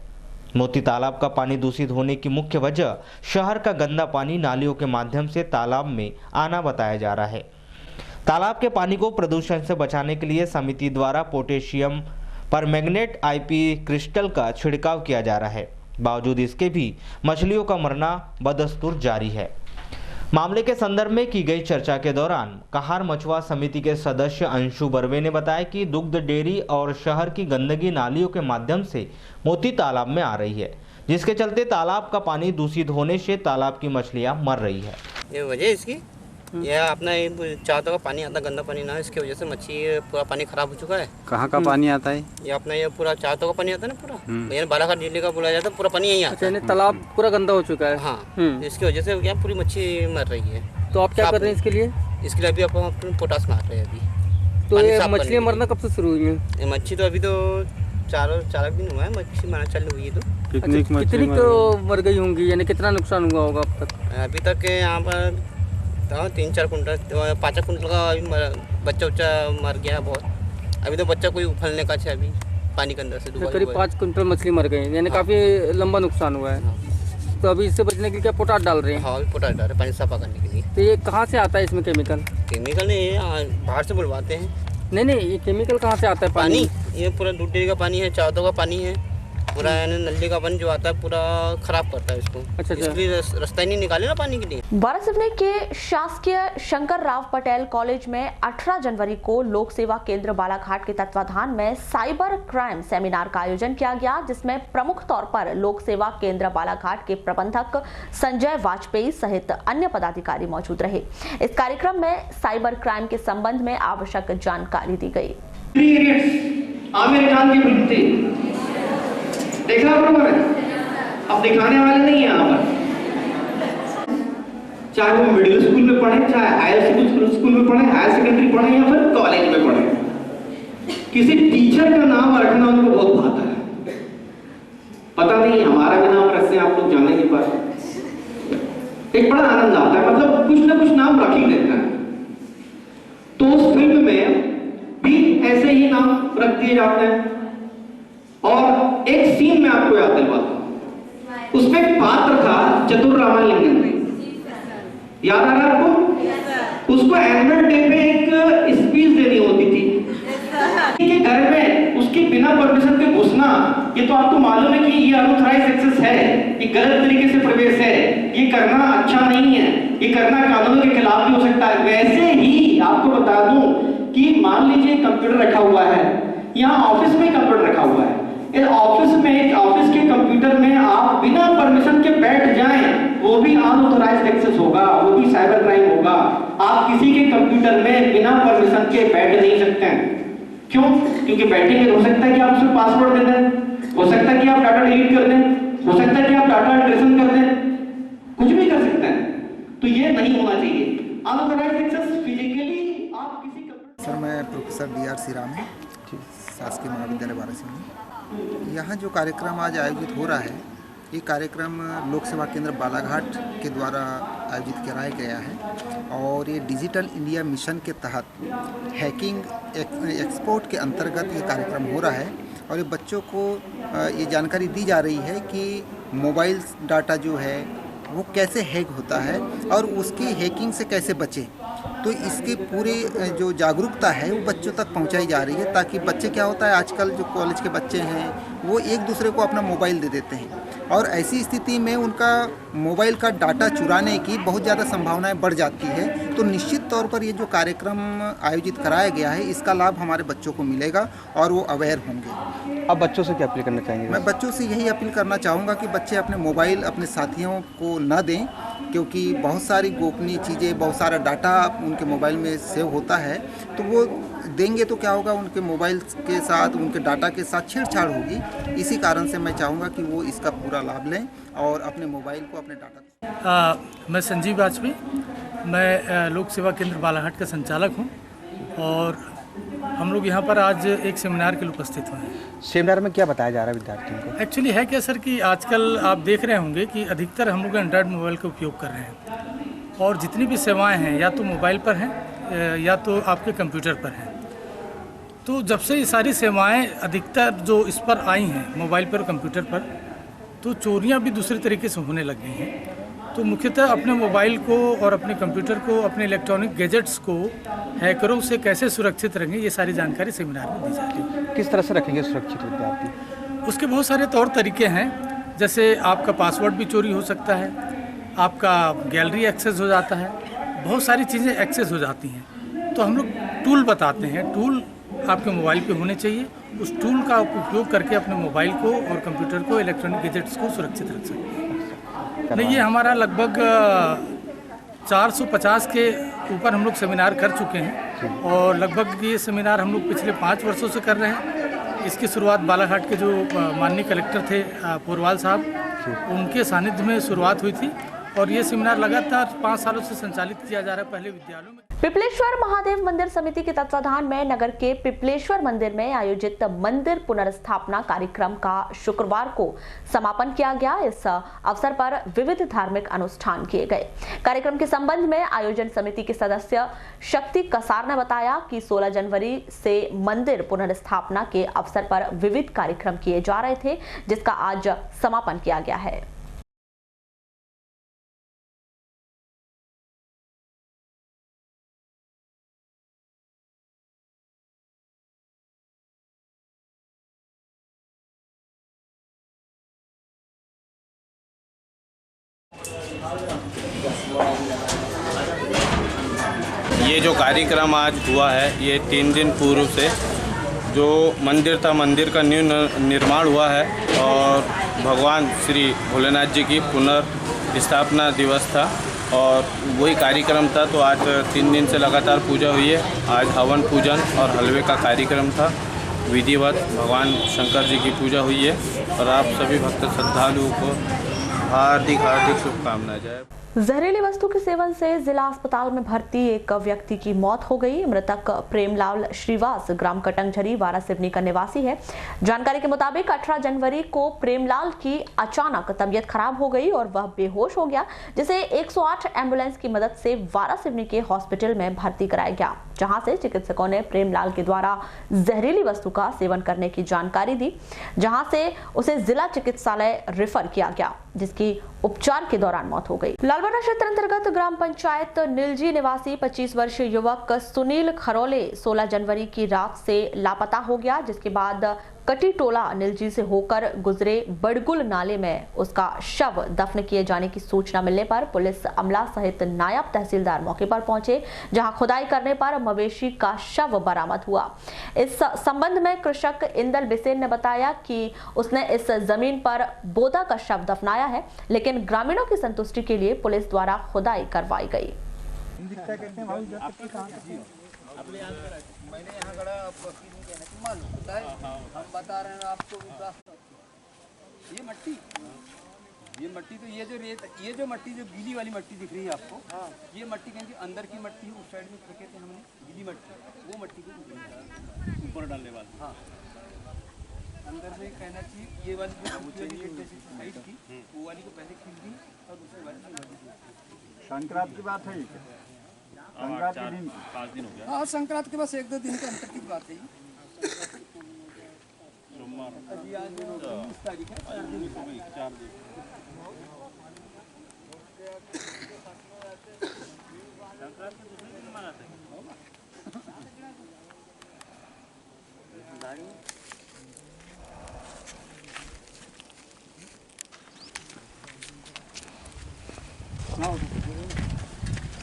मोती तालाब का पानी दूषित होने की मुख्य वजह शहर का गंदा पानी नालियों के माध्यम से तालाब में आना बताया जा रहा है। तालाब के पानी को प्रदूषण से बचाने के लिए समिति द्वारा पोटेशियम परमैंगनेट IP क्रिस्टल का छिड़काव किया जा रहा है। बावजूद इसके भी मछलियों का मरना बदस्तूर जारी है। मामले के संदर्भ में की गई चर्चा के दौरान कहार मछुआ समिति के सदस्य अंशु बर्वे ने बताया कि दुग्ध डेयरी और शहर की गंदगी नालियों के माध्यम से मोती तालाब में आ रही है, जिसके चलते तालाब का पानी दूषित होने से तालाब की मछलियां मर रही है। ये वजह इसकी यह अपना चाहता का पानी आता गंदा पानी ना, इसकी वजह से मच्छी पूरा पानी खराब हो चुका है। कहाँ का पानी आता है? ये अपना ये पूरा चाहता का पानी आता है ना, पूरा ये बालाघाट जिले का बोला जाता है, पूरा पानी यही आता है। तालाब पूरा गंदा हो चुका है। हाँ, इसकी वजह से क्या पूरी मच्छी मर रही है। तो आप क्या कर रहे हैं इसके लिए? इसके लिए अभी आप पोटास मार रहे हैं अभी। तो ये मछलियाँ मरना कब से शुरू हुई है? मच्छी तो अभी तो 4 दिन हुआ है मच्छी मरना चालू हुई है। तो कितनी तो मर गई होंगी, यानी कितना नुकसान हुआ होगा अब तक? अभी तक यहाँ पर 3-4 कुंटल 5 कुंटल का बच्चा मर गया है बहुत। अभी तो बच्चा कोई उफलने का है अभी पानी के अंदर से। करीब 5 कुंटल मछली मर गई, यानी काफ़ी लंबा नुकसान हुआ है। तो अभी इससे बचने के लिए क्या पोटास डाल रहे हैं? हाँ, पोटास डाल रहे हैं पानी साफा करने के लिए। तो ये कहाँ से आता है इसमें केमिकल? केमिकल नहीं, बाहर से बुलवाते हैं। नहीं, ये केमिकल कहाँ से आता है? पानी ये पूरा दूध डेयरी का पानी है, चावतों का पानी है, पूरा नली का पानी जो आता है पूरा खराब करता है इसको। अच्छा। इसलिए रास्ता ही नहीं निकाले ना पानी के लिए। बारासिवनी के शासकीय शंकर राव पटेल कॉलेज में 18 जनवरी को लोक सेवा केंद्र बालाघाट के तत्वाधान में साइबर क्राइम सेमिनार का आयोजन किया गया, जिसमें प्रमुख तौर पर लोक सेवा केंद्र बालाघाट के प्रबंधक संजय वाजपेयी सहित अन्य पदाधिकारी मौजूद रहे। इस कार्यक्रम में साइबर क्राइम के संबंध में आवश्यक जानकारी दी गई। देखा बरोबर है, अब दिखाने वाले नहीं है यहाँ पर। चाहे वो मिडिल स्कूल में पढ़े, चाहे हायर स्कूल में पढ़े, हायर सेकेंडरी पढ़े या फिर कॉलेज में पढ़े, किसी टीचर का नाम रखना उनको बहुत भाता है। पता नहीं हमारा भी नाम रखते हैं आप लोग जाने के बाद एक बड़ा आनंद आता है, मतलब कुछ ना कुछ नाम रख ही देता है। तो उस फिल्म में भी ऐसे ही नाम रख दिए जाते हैं। और एक सीन में आपको याद दिलवाता हूं, उसमें एक पात्र था चतुर रामालिंगन, याद आ रहा है आपको? उसको एनुअल डे पे एक स्पीच देनी होती थी कि घर में उसकी बिना परमिशन के घुसना, ये तो आपको मालूम है कि ये अनऑथराइज्ड एक्सेस है, ये गलत तरीके से प्रवेश है, ये करना अच्छा नहीं है, ये करना कानून के खिलाफ भी हो सकता है। वैसे ही आपको बता दूं कि मान लीजिए कंप्यूटर रखा हुआ है, यहाँ ऑफिस में कंप्यूटर रखा हुआ है, इस ऑफिस में ऑफिस के कंप्यूटर में आप बिना परमिशन के बैठ जाएं, वो भी अनऑथराइज्ड एक्सेस होगा, वो भी साइबर क्राइम होगा। आप किसी के कंप्यूटर में बिना परमिशन के बैठ नहीं सकते हैं। क्यों? क्योंकि बैठेंगे हो सकता है कि आप उसमें पासवर्ड दे दें, हो सकता है कि आप डाटा डिलीट कर दें, हो सकता है कि आप डाटा अल्टरेशन कर दें, कुछ भी कर सकते हैं। तो ये नहीं होना चाहिए। अनऑथराइज्ड एक्सेस फिजिकली आप किसी सर, मैं प्रोफेसर DR श्रीराम है, शासकीय महाविद्यालय बारासिवनी। यहाँ जो कार्यक्रम आज आयोजित हो रहा है, ये कार्यक्रम लोक सेवा केंद्र बालाघाट के द्वारा आयोजित कराया गया है और ये डिजिटल इंडिया मिशन के तहत हैकिंग एक्सपोर्ट के अंतर्गत ये कार्यक्रम हो रहा है। और ये बच्चों को ये जानकारी दी जा रही है कि मोबाइल डाटा जो है वो कैसे हैक होता है और उसकी हैकिंग से कैसे बचे। तो इसकी पूरी जो जागरूकता है वो बच्चों तक पहुंचाई जा रही है, ताकि बच्चे क्या होता है आजकल जो कॉलेज के बच्चे हैं वो एक दूसरे को अपना मोबाइल दे देते हैं और ऐसी स्थिति में उनका मोबाइल का डाटा चुराने की बहुत ज़्यादा संभावनाएं बढ़ जाती है। तो निश्चित तौर पर ये जो कार्यक्रम आयोजित कराया गया है इसका लाभ हमारे बच्चों को मिलेगा और वो अवेयर होंगे। अब बच्चों से क्या अपील करना चाहेंगे? मैं बच्चों से यही अपील करना चाहूँगा कि बच्चे अपने मोबाइल अपने साथियों को न दें, क्योंकि बहुत सारी गोपनीय चीज़ें, बहुत सारा डाटा उनके मोबाइल में सेव होता है। तो वो देंगे तो क्या होगा, उनके मोबाइल के साथ उनके डाटा के साथ छेड़छाड़ होगी। इसी कारण से मैं चाहूँगा कि वो इसका पूरा लाभ लें और अपने मोबाइल को अपने डाटा। मैं संजीव वाजपेयी, मैं लोक सेवा केंद्र बालाघाट का संचालक हूँ और हम लोग यहाँ पर आज एक सेमिनार के लिए उपस्थित हुए हैं। सेमिनार में क्या बताया जा रहा है विद्यार्थियों को? एक्चुअली है क्या सर कि आजकल आप देख रहे होंगे कि अधिकतर हम लोग एंड्रॉयड मोबाइल का उपयोग कर रहे हैं और जितनी भी सेवाएं हैं या तो मोबाइल पर हैं या तो आपके कंप्यूटर पर हैं। तो जब से ये सारी सेवाएं अधिकतर जो इस पर आई हैं मोबाइल पर कंप्यूटर पर, तो चोरियां भी दूसरे तरीके से होने लग गई हैं। तो मुख्यतः अपने मोबाइल को और अपने कंप्यूटर को, अपने इलेक्ट्रॉनिक गैजेट्स को हैकरों से कैसे सुरक्षित रखेंगे, ये सारी जानकारी सेमिनार में दी जाती है। किस तरह से रखेंगे सुरक्षित विद्यार्थी? उसके बहुत सारे तौर तरीके हैं, जैसे आपका पासवर्ड भी चोरी हो सकता है, आपका गैलरी एक्सेस हो जाता है, बहुत सारी चीज़ें एक्सेस हो जाती हैं। तो हम लोग टूल बताते हैं, टूल आपके मोबाइल पे होने चाहिए। उस टूल का उपयोग करके अपने मोबाइल को और कंप्यूटर को, इलेक्ट्रॉनिक गैजेट्स को सुरक्षित रख सकते हैं। नहीं, ये हमारा लगभग 450 के ऊपर हम लोग सेमिनार कर चुके हैं और लगभग ये सेमिनार हम लोग पिछले 5 वर्षों से कर रहे हैं। इसकी शुरुआत बालाघाट के जो माननीय कलेक्टर थे पोरवाल साहब, उनके सानिध्य में शुरुआत हुई थी और ये सेमिनार लगातार 5 सालों से संचालित किया जा रहा है, पहले विद्यालयों में। पिपलेश्वर महादेव मंदिर समिति के तत्वाधान में नगर के पिपलेश्वर मंदिर में आयोजित मंदिर पुनर्स्थापना कार्यक्रम का शुक्रवार को समापन किया गया। इस अवसर पर विविध धार्मिक अनुष्ठान किए गए। कार्यक्रम के संबंध में आयोजन समिति के सदस्य शक्ति कसार ने बताया कि 16 जनवरी से मंदिर पुनर्स्थापना के अवसर पर विविध कार्यक्रम किए जा रहे थे, जिसका आज समापन किया गया है। ये जो कार्यक्रम आज हुआ है, ये 3 दिन पूर्व से जो मंदिर था, मंदिर का निर्माण हुआ है और भगवान श्री भोलेनाथ जी की पुनर्स्थापना दिवस था और वही कार्यक्रम था। तो आज 3 दिन से लगातार पूजा हुई है। आज हवन पूजन और हलवे का कार्यक्रम था, विधिवत भगवान शंकर जी की पूजा हुई है और आप सभी भक्त श्रद्धालुओं को हार्दिक शुभकामनाएं। जाए। जहरीली वस्तु के सेवन से जिला अस्पताल में भर्ती एक व्यक्ति की मौत हो गई। मृतक प्रेमलाल श्रीवास ग्राम कटंगझरी वारासिवनी का निवासी है। जानकारी के मुताबिक 18 जनवरी को प्रेमलाल की अचानक तबीयत खराब हो गई और वह बेहोश हो गया, जिसे 108 एम्बुलेंस की मदद से वारासिवनी के हॉस्पिटल में भर्ती कराया गया, जहां से चिकित्सकों ने प्रेमलाल के द्वारा जहरीली वस्तु का सेवन करने की जानकारी दी, जहां से उसे जिला चिकित्सालय रेफर किया गया, जिसकी उपचार के दौरान मौत हो गई। लालबना क्षेत्र अंतर्गत ग्राम पंचायत निलजी निवासी 25 वर्षीय युवक सुनील खरोले 16 जनवरी की रात से लापता हो गया, जिसके बाद कटी टोला निलजी से होकर गुजरे बड़गुल नाले में उसका शव दफन किए जाने की सूचना मिलने पर पुलिस अमला सहित नायब तहसीलदार मौके पर पहुंचे, जहां खुदाई करने पर मवेशी का शव बरामद हुआ। इस संबंध में कृषक इंदल बिसेन ने बताया कि उसने इस जमीन पर बोदा का शव दफनाया है, लेकिन ग्रामीणों की संतुष्टि के लिए पुलिस द्वारा खुदाई करवाई गई। मैंने यहाँ खड़ा आपको मालूम होता है, हम बता रहे हैं आपको विश्वास। ये मट्टी तो ये जो रेत, ये जो मट्टी, जो गीली वाली मट्टी दिख रही है आपको, ये मट्टी कहेंगे अंदर की मट्टी है। उस साइड में फेंके थे हमने गीली मट्टी, वो मट्टी को ऊपर डालने वाली। हाँ, अंदर में कहना चाहिए ये वाली जो साइड की, वो वाली को पहले खींच दी और दूसरी वाली संक्रांत की बात है। संक्रांत के दिन 5 दिन हो गया। हाँ, संक्रांत के बस 1-2 दिन के अंतर की बात है। सोमवार अभी आज 19 तारीख है, 4 दिन। संक्रांत के दूसरे दिन मनाते हैं।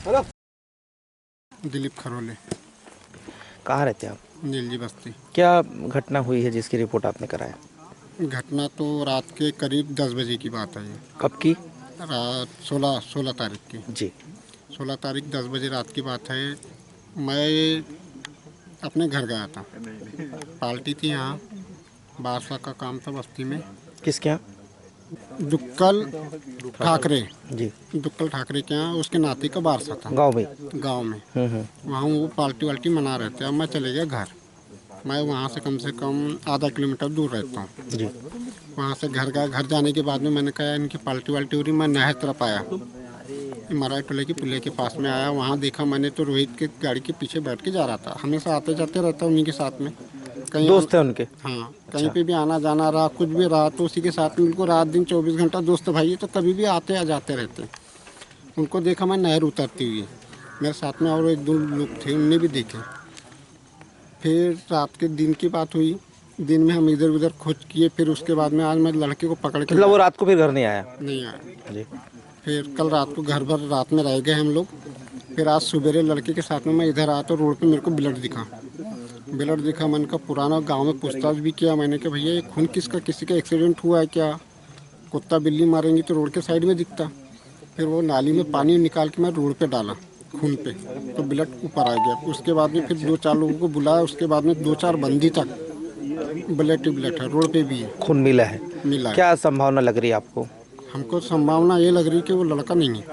हेलो, दिलीप खरोले। कहाँ रहते हैं आप? नीलजी बस्ती। क्या घटना हुई है जिसकी रिपोर्ट आपने कराया? घटना तो रात के करीब 10 बजे की बात है। ये कब की? रात 16 तारीख की जी। 16 तारीख 10 बजे रात की बात है। मैं अपने घर गया था, पार्टी थी यहाँ, बारसा का काम था बस्ती में। किसके यहाँ? दुक्कल ठाकरे जी, दुक्कल ठाकरे के यहाँ उसके नाती का बारसा था गांव में। गांव में वहाँ वो पार्टी वाल्टी मना रहे थे। अब मैं चले गया घर। मैं वहाँ से कम आधा किलोमीटर दूर रहता हूँ जी। वहाँ से घर गया। घर जाने के बाद में मैंने कहा इनकी पार्टी वाल्टी हो रही। मैं नहर तरफ आया, मराई टोले के पुलिया के पास में आया। वहाँ देखा मैंने तो रोहित के गाड़ी के पीछे बैठ के जा रहा था। हमेशा आते जाते रहता उन्हीं के साथ में। कहीं दोस्त है उनके? हाँ, कहीं पे भी आना जाना रहा, कुछ भी रहा तो उसी के साथ में। उनको रात दिन 24 घंटा दोस्त भाई है, तो कभी भी आते या जाते रहते। उनको देखा मैं नहर उतरती हुई, मेरे साथ में और एक दो लोग थे, उनने भी देखे। फिर रात के दिन की बात हुई। दिन में हम इधर उधर खोज किए। फिर उसके बाद में आज मैं लड़के को पकड़ के, मतलब वो रात को फिर घर नहीं आया? नहीं आया जी। फिर कल रात को घर भर रात में रह गए हम लोग। फिर आज सुबह लड़के के साथ में मैं इधर आया तो रोड पे मेरे को ब्लड दिखा। मैंने कहा पुराना गांव में पूछताछ भी किया। मैंने कहा भैया ये खून किसका, किसी का एक्सीडेंट हुआ है क्या? कुत्ता बिल्ली मारेंगे तो रोड के साइड में दिखता। फिर वो नाली में पानी निकाल के मैं रोड पे डाला खून पे, तो ब्लड ऊपर आ गया। उसके बाद में फिर 2-4 लोगों को बुलाया। उसके बाद में 2-4 बंदी तक ब्लड है, रोड पे भी है, खून मिला है। क्या संभावना लग रही है आपको? हमको संभावना ये लग रही है कि वो लड़का नहीं है,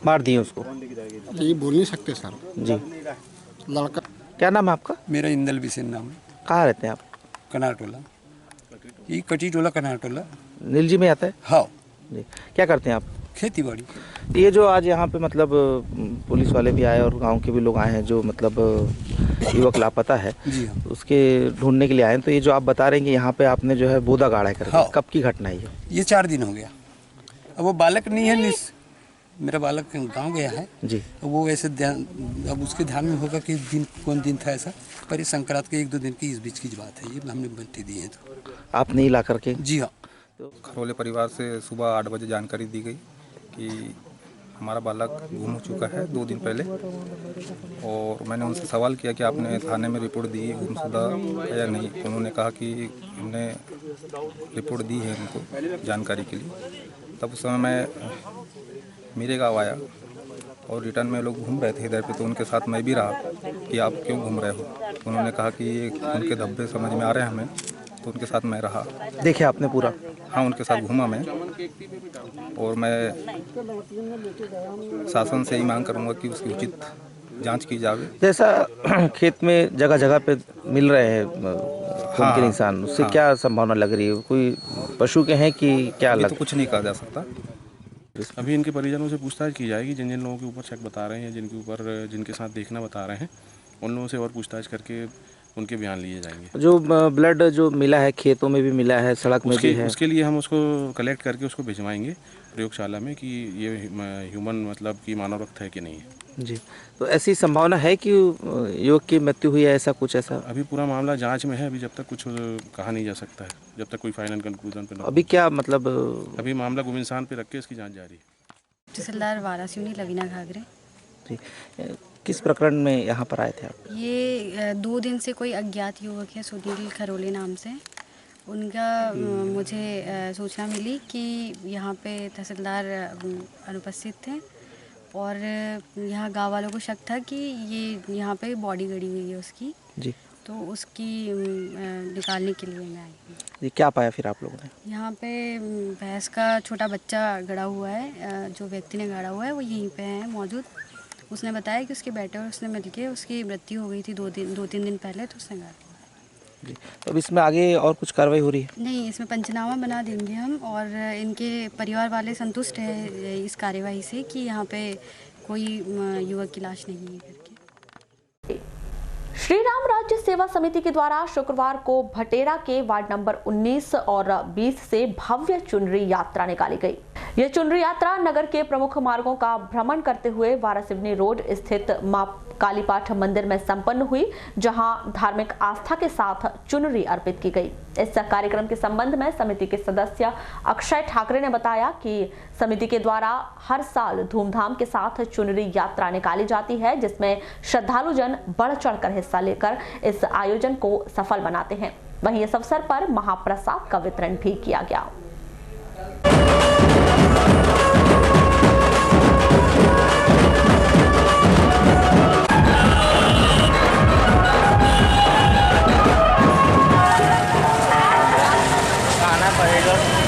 मार दिए उसको। ये बोल नहीं सकते सर जी। लड़का। क्या नाम है आपका? मेरा इंदल बिसेन नाम है। कहाँ रहते हैं आप? कनारटोला, ये कटी टोला कनारटोला नीलजी में आता है? हाँ जी। क्या करते हैं आप? खेती बाड़ी। ये जो आज यहाँ पे मतलब पुलिस वाले भी आए और गांव के भी लोग आए हैं, जो मतलब युवक लापता है जी हाँ। उसके ढूंढने के लिए आए हैं। तो ये जो आप बता रहे हैं कि यहाँ पे आपने जो है बोदा गाड़ा है, हाँ। कब की घटना है ये 4 दिन हो गया। अब वो बालक नहीं है, मेरा बालक गांव गया है जी। वो वैसे ध्यान, अब उसके ध्यान में होगा कि दिन कौन दिन था ऐसा, पर ये संक्रांत के 1-2 दिन की इस बीच की बात है। ये हमने बंटी दी है। तो आप नहीं ला करके? जी हाँ। खरोले परिवार से सुबह 8 बजे जानकारी दी गई कि हमारा बालक गुम हो चुका है 2 दिन पहले। और मैंने उनसे सवाल किया कि आपने थाने में रिपोर्ट दी गुमशुदा या नहीं। उन्होंने कहा कि हमने रिपोर्ट दी है उनको जानकारी के लिए। तब उस समय मैं मेरे गाँव आया और रिटर्न में लोग घूम रहे थे इधर पे, तो उनके साथ मैं भी रहा कि आप क्यों घूम रहे हो। उन्होंने कहा कि ये उनके धब्बे समझ में आ रहे हैं हमें, तो उनके साथ मैं रहा। देखे आपने पूरा? हाँ, उनके साथ घूमा मैं। और मैं शासन से ही मांग करूंगा कि उसकी उचित जांच की जावे। जैसा खेत में जगह जगह पे मिल रहे हैं खून के निशान, उससे हाँ। क्या संभावना लग रही है? कोई पशु के हैं कि क्या ये लग? तो कुछ नहीं कहा जा सकता। अभी इनके परिजनों से पूछताछ की जाएगी। जिन जिन लोगों के ऊपर शक बता रहे हैं, जिनके साथ देखना बता रहे हैं, उन लोगों से और पूछताछ करके उनके बयान लिए जाएंगे। जो ब्लड जो मिला है खेतों में भी मिला है, सड़क में भी है, उसके लिए हम उसको कलेक्ट करके उसको भिजवाएंगे प्रयोगशाला में कि ये ह्यूमन मतलब कि मानव रक्त है कि नहीं है। जी। तो ऐसी संभावना है कि युवक की मृत्यु हुई है, ऐसा कुछ? ऐसा अभी पूरा मामला जांच में है। अभी जब तक कुछ कहा नहीं जा सकता है, जब तक कोई फाइनल कंक्लूजन पे ना। अभी क्या मतलब? अभी मामला गुमिंसान पे रख के इसकी जांच जारी है। तहसीलदार वारासिवनी लवीना घाघरे। जी। किस प्रकरण में यहाँ पर आए थे आप? ये 2 दिन से कोई अज्ञात युवक है सुनील खरोले नाम से। उनका मुझे सूचना मिली कि यहाँ पे तहसीलदार अनुपस्थित थे और यहाँ गाँव वालों को शक था कि ये यहाँ पे बॉडी गड़ी हुई है उसकी जी। तो उसकी निकालने के लिए मैं आई हूँ। जी। क्या पाया फिर आप लोगों ने? यहाँ पे भैंस का छोटा बच्चा गड़ा हुआ है। जो व्यक्ति ने गाड़ा हुआ है वो यहीं पे है मौजूद। उसने बताया कि उसके बेटे और उसने मिलके उसकी मृत्यु हो गई थी 2-3 दिन पहले, तो उसने गाड़ा। जी। तो अब इसमें आगे और कुछ कार्रवाई हो रही है? नहीं, इसमें पंचनामा बना देंगे हम और इनके परिवार वाले संतुष्ट है इस कार्यवाही से कि यहाँ पे कोई युवक की लाश नहीं है करके। श्री राम राज्य सेवा समिति के द्वारा शुक्रवार को भटेरा के वार्ड नंबर 19 और 20 से भव्य चुनरी यात्रा निकाली गई। यह चुनरी यात्रा नगर के प्रमुख मार्गों का भ्रमण करते हुए वारासिवनी रोड स्थित मां कालीपाठ मंदिर में संपन्न हुई, जहां धार्मिक आस्था के साथ चुनरी अर्पित की गई। इस कार्यक्रम के संबंध में समिति के सदस्य अक्षय ठाकरे ने बताया कि समिति के द्वारा हर साल धूमधाम के साथ चुनरी यात्रा निकाली जाती है, जिसमें श्रद्धालु जन बढ़ चढ़कर हिस्सा लेकर इस आयोजन को सफल बनाते हैं। वहीं इस अवसर पर महाप्रसाद का वितरण भी किया गया। आना पड़ेगा।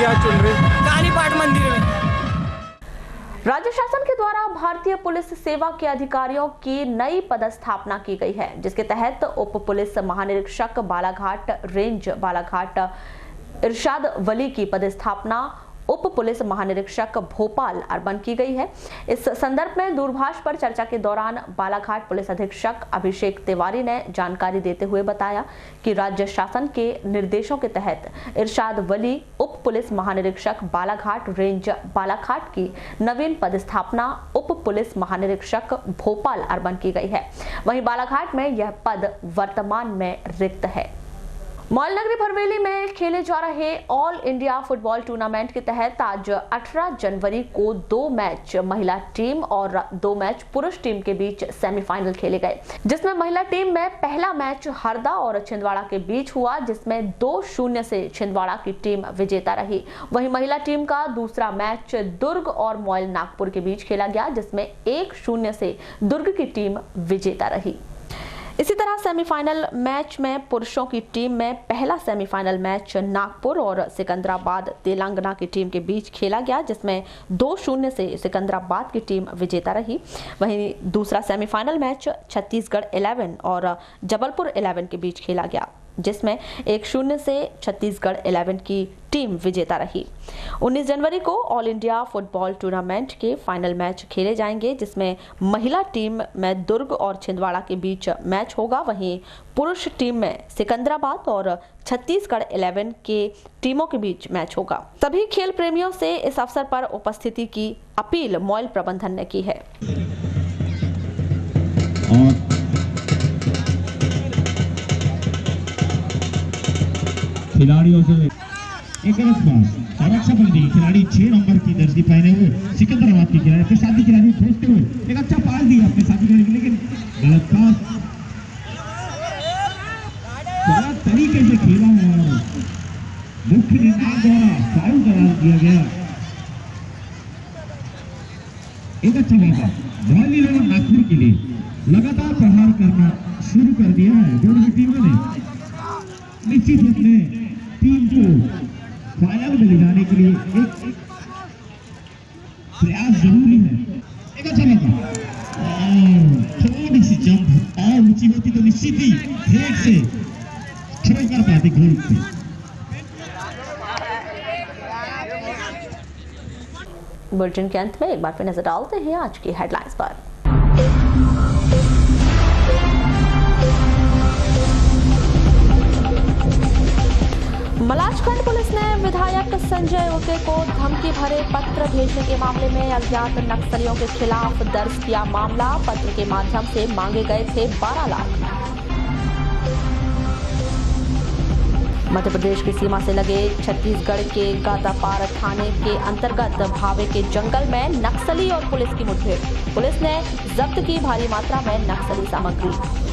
साड़ियाँ चुनरी कहानी पाठ मंदिर में। राज्य शासन के द्वारा भारतीय पुलिस सेवा के अधिकारियों की नई पदस्थापना की गई है, जिसके तहत उप पुलिस महानिरीक्षक बालाघाट रेंज बालाघाट इरशाद वली की पदस्थापना उप पुलिस महानिरीक्षक भोपाल अर्बन की गई है। इस संदर्भ में दूरभाष पर चर्चा के दौरान बालाघाट पुलिस अधीक्षक अभिषेक तिवारी ने जानकारी देते हुए बताया कि राज्य शासन के निर्देशों के तहत इरशाद वली उप पुलिस महानिरीक्षक बालाघाट रेंज बालाघाट की नवीन पदस्थापना उप पुलिस महानिरीक्षक भोपाल अर्बन की गई है। वहीं बालाघाट में यह पद वर्तमान में रिक्त है। मॉल नगरी भरवेली में खेले जा रहे ऑल इंडिया फुटबॉल टूर्नामेंट के तहत आज 18 जनवरी को 2 मैच महिला टीम और 2 मैच पुरुष टीम के बीच सेमीफाइनल खेले गए, जिसमें महिला टीम में पहला मैच हरदा और छिंदवाड़ा के बीच हुआ, जिसमें 2-0 से छिंदवाड़ा की टीम विजेता रही। वहीं महिला टीम का दूसरा मैच दुर्ग और मॉल नागपुर के बीच खेला गया, जिसमें 1-0 से दुर्ग की टीम विजेता रही। इसी तरह सेमीफाइनल मैच में पुरुषों की टीम में पहला सेमीफाइनल मैच नागपुर और सिकंदराबाद तेलंगाना की टीम के बीच खेला गया, जिसमें 2-0 से सिकंदराबाद की टीम विजेता रही। वहीं दूसरा सेमीफाइनल मैच छत्तीसगढ़ 11 और जबलपुर 11 के बीच खेला गया, जिसमें 1-0 से छत्तीसगढ़ 11 की टीम विजेता रही। 19 जनवरी को ऑल इंडिया फुटबॉल टूर्नामेंट के फाइनल मैच खेले जाएंगे, जिसमें महिला टीम में दुर्ग और छिंदवाड़ा के बीच मैच होगा। वहीं पुरुष टीम में सिकंदराबाद और छत्तीसगढ़ 11 के टीमों के बीच मैच होगा। सभी खेल प्रेमियों से इस अवसर पर उपस्थिति की अपील मॉल प्रबंधन ने की है। खिलाड़ियों से एक रक्षा बंदी खिलाड़ी 6 नंबर की दर्जी पहने हुए सिकंदराबाद की खिलाड़ी अपने साथी खिलाड़ी को खोजते हुए एक अच्छा पास दिया अपने साथी खिलाड़ी, लेकिन गलत पास गलत तरीके से खेला और मुख्य निर्णायक द्वारा फाउल करार दिया गया। एक अच्छा मौका वॉली ने नागपुर के लिए लगातार प्रहार करना शुरू कर दिया है। दोनों टीमों ने निश्चित रूप में टीम को फाइनल में ले जाने के लिए एक प्रयास जरूरी है। एक अच्छा मौका थोड़ी सी जंप और ऊंची होती तो निश्चित ही हेड से थ्रो कर पाते गोल पे। बुलेटिन के अंत में एक बार फिर नजर डालते हैं आज की हेडलाइंस पर। मलाजखंड पुलिस ने विधायक संजय उके को धमकी भरे पत्र भेजने के मामले में अज्ञात नक्सलियों के खिलाफ दर्ज किया मामला। पत्र के माध्यम से मांगे गए थे 12 लाख। मध्य प्रदेश की सीमा से लगे छत्तीसगढ़ के गादापार थाने के अंतर्गत भावे के जंगल में नक्सली और पुलिस की मुठभेड़। पुलिस ने जब्त की भारी मात्रा में नक्सली सामग्री।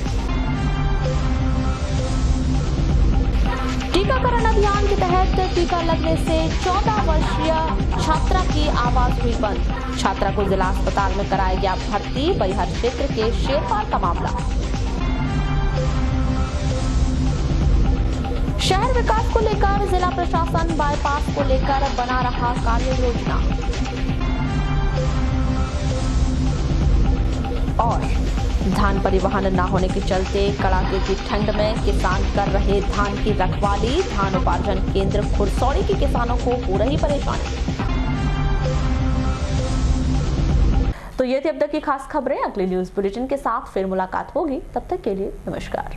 टीकाकरण अभियान के तहत टीका लगने से 14 वर्षीय छात्रा की आवाज हुई बंद। छात्रा को जिला अस्पताल में कराया गया भर्ती। बैहर क्षेत्र के शेरपाल का मामला। शहर विकास को लेकर जिला प्रशासन बाईपास को लेकर बना रहा कार्य योजना। और धान परिवहन न होने के चलते कड़ाके की ठंड में किसान कर रहे धान की रखवाली। धान उपार्जन केंद्र खुरसौड़ी के किसानों को हो रही परेशानी। तो ये थी अब तक की खास खबरें। अगली न्यूज बुलेटिन के साथ फिर मुलाकात होगी, तब तक के लिए नमस्कार।